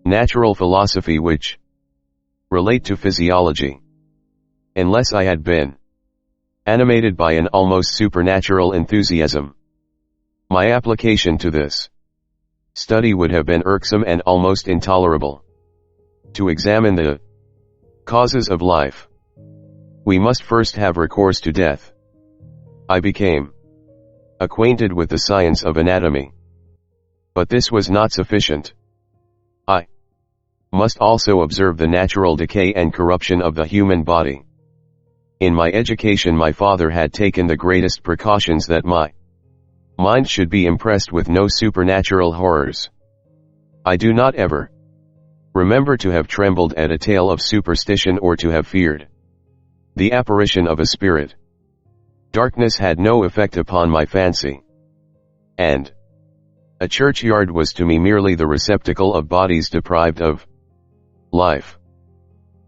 natural philosophy which relate to physiology. Unless I had been animated by an almost supernatural enthusiasm, my application to this study would have been irksome and almost intolerable. To examine the causes of life, we must first have recourse to death. I became acquainted with the science of anatomy. But this was not sufficient. I must also observe the natural decay and corruption of the human body. In my education my father had taken the greatest precautions that my mind should be impressed with no supernatural horrors. I do not ever remember to have trembled at a tale of superstition or to have feared the apparition of a spirit. Darkness had no effect upon my fancy, and a churchyard was to me merely the receptacle of bodies deprived of life,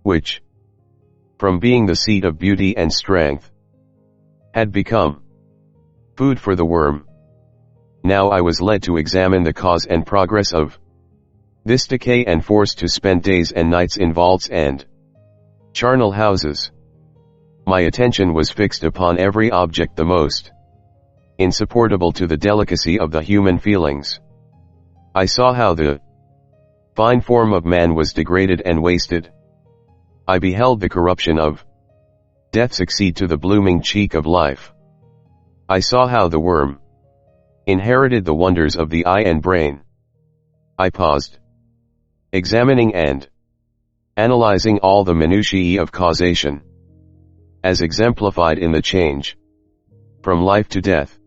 which, from being the seat of beauty and strength, had become food for the worm. Now I was led to examine the cause and progress of this decay and forced to spend days and nights in vaults and charnel houses. My attention was fixed upon every object the most insupportable to the delicacy of the human feelings. I saw how the fine form of man was degraded and wasted. I beheld the corruption of death succeed to the blooming cheek of life. I saw how the worm inherited the wonders of the eye and brain. I paused, examining and analyzing all the minutiae of causation, as exemplified in the change from life to death,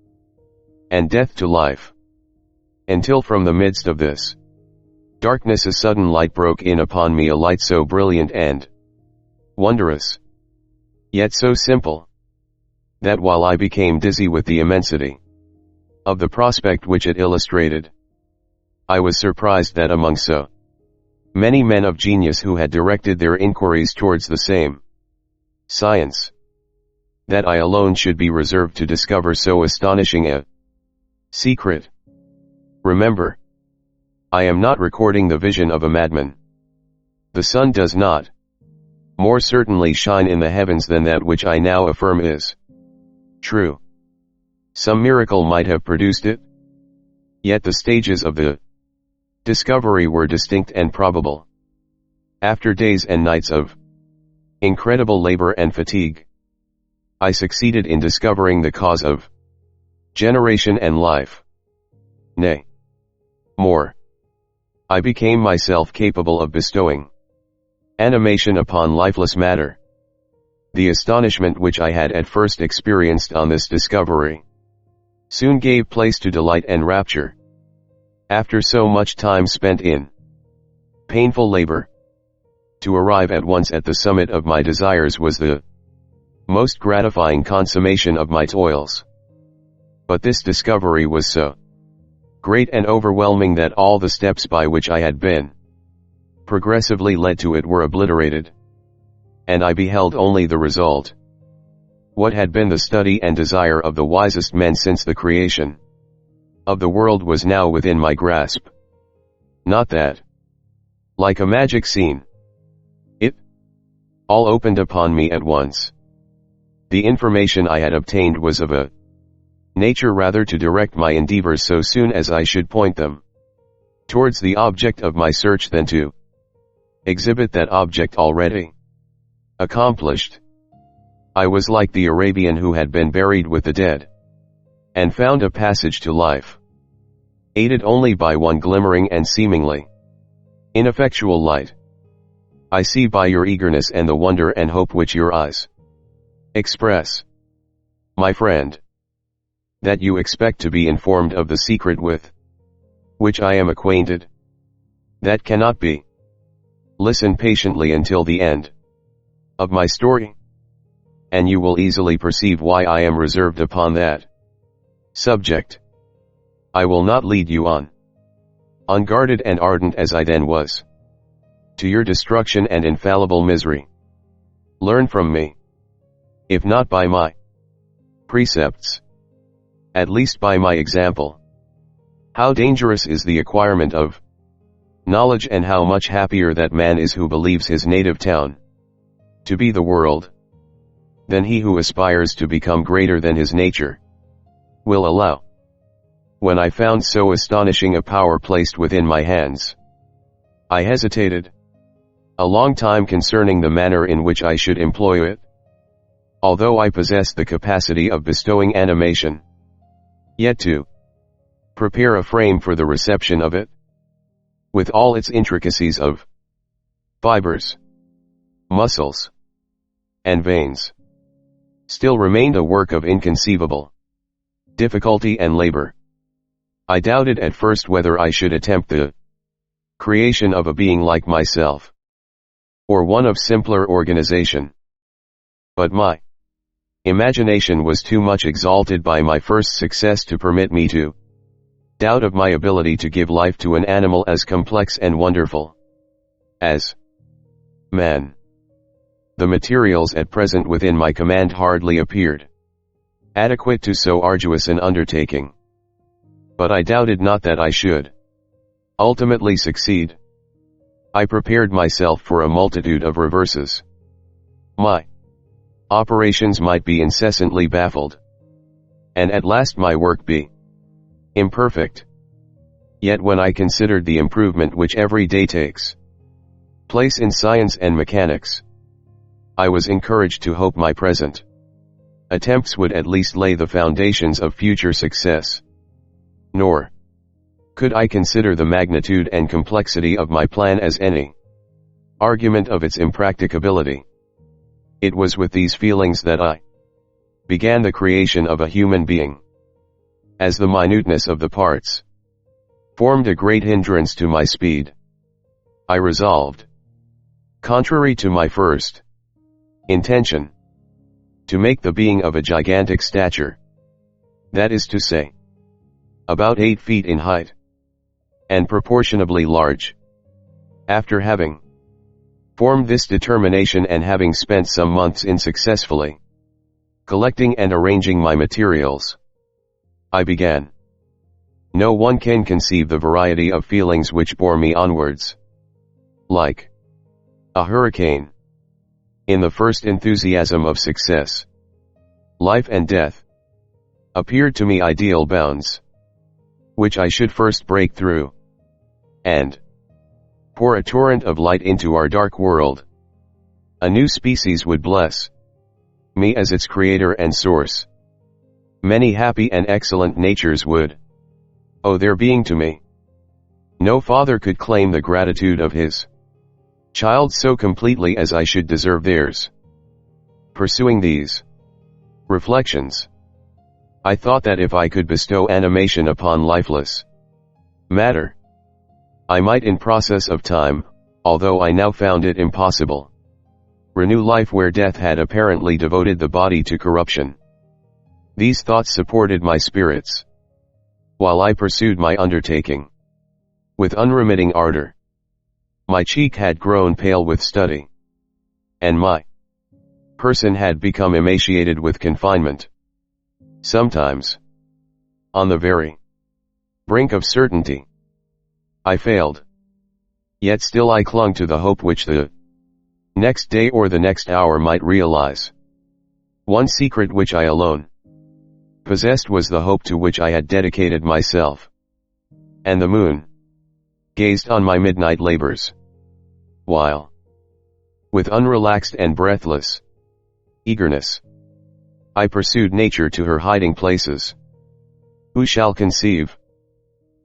and death to life, until from the midst of this darkness a sudden light broke in upon me, a light so brilliant and wondrous, yet so simple, that while I became dizzy with the immensity of the prospect which it illustrated, I was surprised that among so many men of genius who had directed their inquiries towards the same science, that I alone should be reserved to discover so astonishing a secret. Remember, I am not recording the vision of a madman. The sun does not more certainly shine in the heavens than that which I now affirm is true. Some miracle might have produced it. Yet the stages of the discovery were distinct and probable. After days and nights of incredible labor and fatigue, I succeeded in discovering the cause of generation and life. Nay, more, I became myself capable of bestowing animation upon lifeless matter. The astonishment which I had at first experienced on this discovery soon gave place to delight and rapture. After so much time spent in painful labor, to arrive at once at the summit of my desires was the most gratifying consummation of my toils. But this discovery was so great and overwhelming that all the steps by which I had been progressively led to it were obliterated, and I beheld only the result. What had been the study and desire of the wisest men since the creation of the world was now within my grasp. Not that, like a magic scene, it all opened upon me at once. The information I had obtained was of a nature rather to direct my endeavors so soon as I should point them towards the object of my search than to exhibit that object already accomplished. I was like the Arabian who had been buried with the dead, and found a passage to life, aided only by one glimmering and seemingly ineffectual light. I see by your eagerness and the wonder and hope which your eyes Express, my friend, that you expect to be informed of the secret with which I am acquainted. That cannot be. Listen patiently until the end of my story, and you will easily perceive why I am reserved upon that subject. I will not lead you on, unguarded and ardent as I then was, to your destruction and infallible misery. Learn from me, if not by my precepts, at least by my example. How dangerous is the acquirement of knowledge, and how much happier that man is who believes his native town to be the world, than he who aspires to become greater than his nature will allow. When I found so astonishing a power placed within my hands, I hesitated a long time concerning the manner in which I should employ it. Although I possessed the capacity of bestowing animation, yet to prepare a frame for the reception of it, with all its intricacies of fibers, muscles, and veins, still remained a work of inconceivable difficulty and labor. I doubted at first whether I should attempt the creation of a being like myself, or one of simpler organization. But my imagination was too much exalted by my first success to permit me to doubt of my ability to give life to an animal as complex and wonderful as man. The materials at present within my command hardly appeared adequate to so arduous an undertaking. But I doubted not that I should ultimately succeed. I prepared myself for a multitude of reverses. My operations might be incessantly baffled, and at last my work be imperfect. Yet when I considered the improvement which every day takes place in science and mechanics, I was encouraged to hope my present attempts would at least lay the foundations of future success. Nor could I consider the magnitude and complexity of my plan as any argument of its impracticability. It was with these feelings that I began the creation of a human being. As the minuteness of the parts formed a great hindrance to my speed, I resolved, contrary to my first intention, to make the being of a gigantic stature, that is to say, about 8 feet in height, and proportionably large. After having formed this determination and having spent some months in successfully collecting and arranging my materials, I began. No one can conceive the variety of feelings which bore me onwards, like a hurricane. In the first enthusiasm of success, life and death appeared to me ideal bounds, which I should first break through, and pour a torrent of light into our dark world. A new species would bless me as its creator and source. Many happy and excellent natures would owe their being to me. No father could claim the gratitude of his child so completely as I should deserve theirs. Pursuing these reflections, I thought that if I could bestow animation upon lifeless matter, I might in process of time, although I now found it impossible, renew life where death had apparently devoted the body to corruption. These thoughts supported my spirits, while I pursued my undertaking with unremitting ardor. My cheek had grown pale with study, and my person had become emaciated with confinement. Sometimes, on the very brink of certainty, I failed. Yet still I clung to the hope which the next day or the next hour might realize. One secret which I alone possessed was the hope to which I had dedicated myself. And the moon gazed on my midnight labors, while, with unrelaxed and breathless eagerness, I pursued nature to her hiding places. Who shall conceive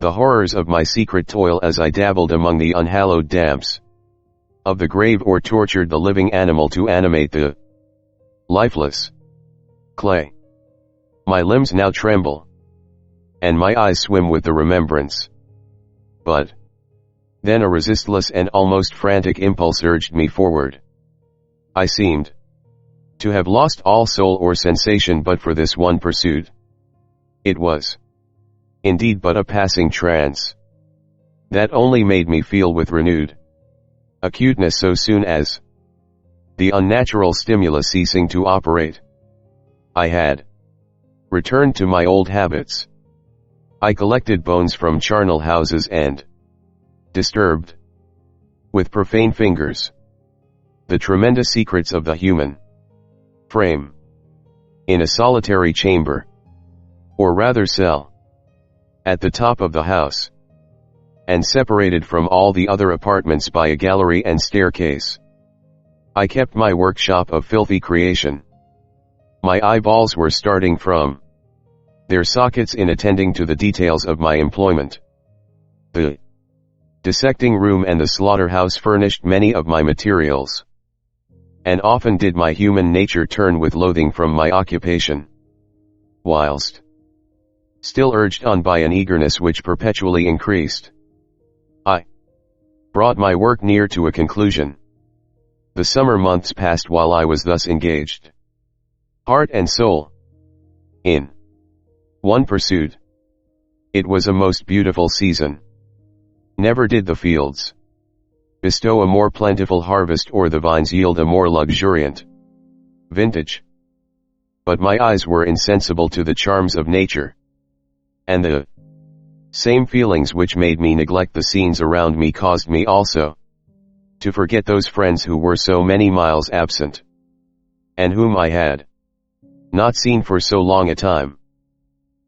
the horrors of my secret toil as I dabbled among the unhallowed damps of the grave, or tortured the living animal to animate the lifeless? clay. My limbs now tremble, and my eyes swim with the remembrance. But then a resistless and almost frantic impulse urged me forward. I seemed to have lost all soul or sensation but for this one pursuit. It was indeed but a passing trance that only made me feel with renewed acuteness so soon as the unnatural stimulus ceasing to operate, I had returned to my old habits. I collected bones from charnel houses and disturbed, with profane fingers, the tremendous secrets of the human frame, in a solitary chamber, or rather cell, at the top of the house, and separated from all the other apartments by a gallery and staircase. I kept my workshop of filthy creation. My eyeballs were starting from their sockets in attending to the details of my employment. The dissecting room and the slaughterhouse furnished many of my materials, and often did my human nature turn with loathing from my occupation, whilst still urged on by an eagerness which perpetually increased, I brought my work near to a conclusion. The summer months passed while I was thus engaged, heart and soul, in one pursuit. It was a most beautiful season. Never did the fields bestow a more plentiful harvest or the vines yield a more luxuriant vintage. But my eyes were insensible to the charms of nature, and the same feelings which made me neglect the scenes around me caused me also to forget those friends who were so many miles absent, and whom I had not seen for so long a time.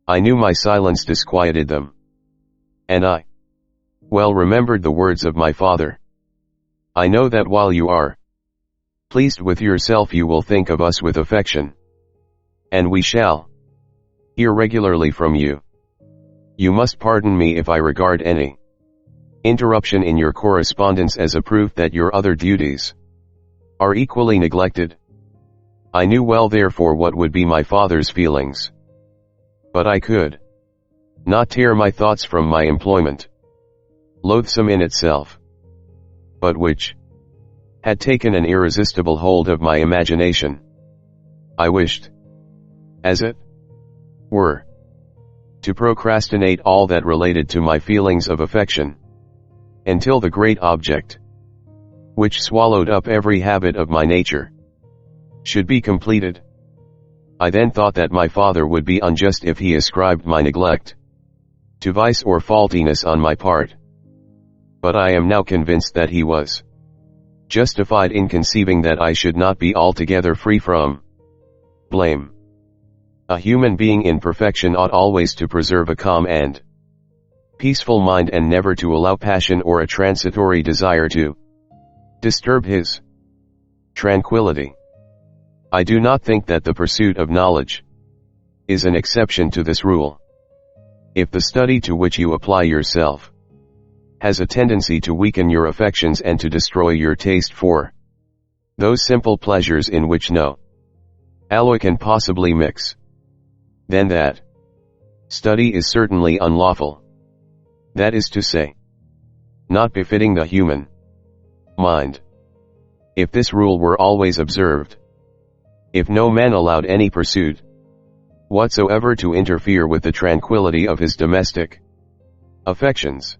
I knew my silence disquieted them, and I well remembered the words of my father. I know that while you are pleased with yourself you will think of us with affection, and we shall hear regularly from you. You must pardon me if I regard any interruption in your correspondence as a proof that your other duties are equally neglected. I knew well therefore what would be my father's feelings, but I could not tear my thoughts from my employment, loathsome in itself, but which had taken an irresistible hold of my imagination. I wished, as it were, to procrastinate all that related to my feelings of affection, until the great object, which swallowed up every habit of my nature, should be completed. I then thought that my father would be unjust if he ascribed my neglect to vice or faultiness on my part. But I am now convinced that he was justified in conceiving that I should not be altogether free from blame. A human being in perfection ought always to preserve a calm and peaceful mind and never to allow passion or a transitory desire to disturb his tranquility. I do not think that the pursuit of knowledge is an exception to this rule. If the study to which you apply yourself has a tendency to weaken your affections and to destroy your taste for those simple pleasures in which no alloy can possibly mix, then that study is certainly unlawful. That is to say, not befitting the human mind. If this rule were always observed, if no man allowed any pursuit whatsoever to interfere with the tranquility of his domestic affections,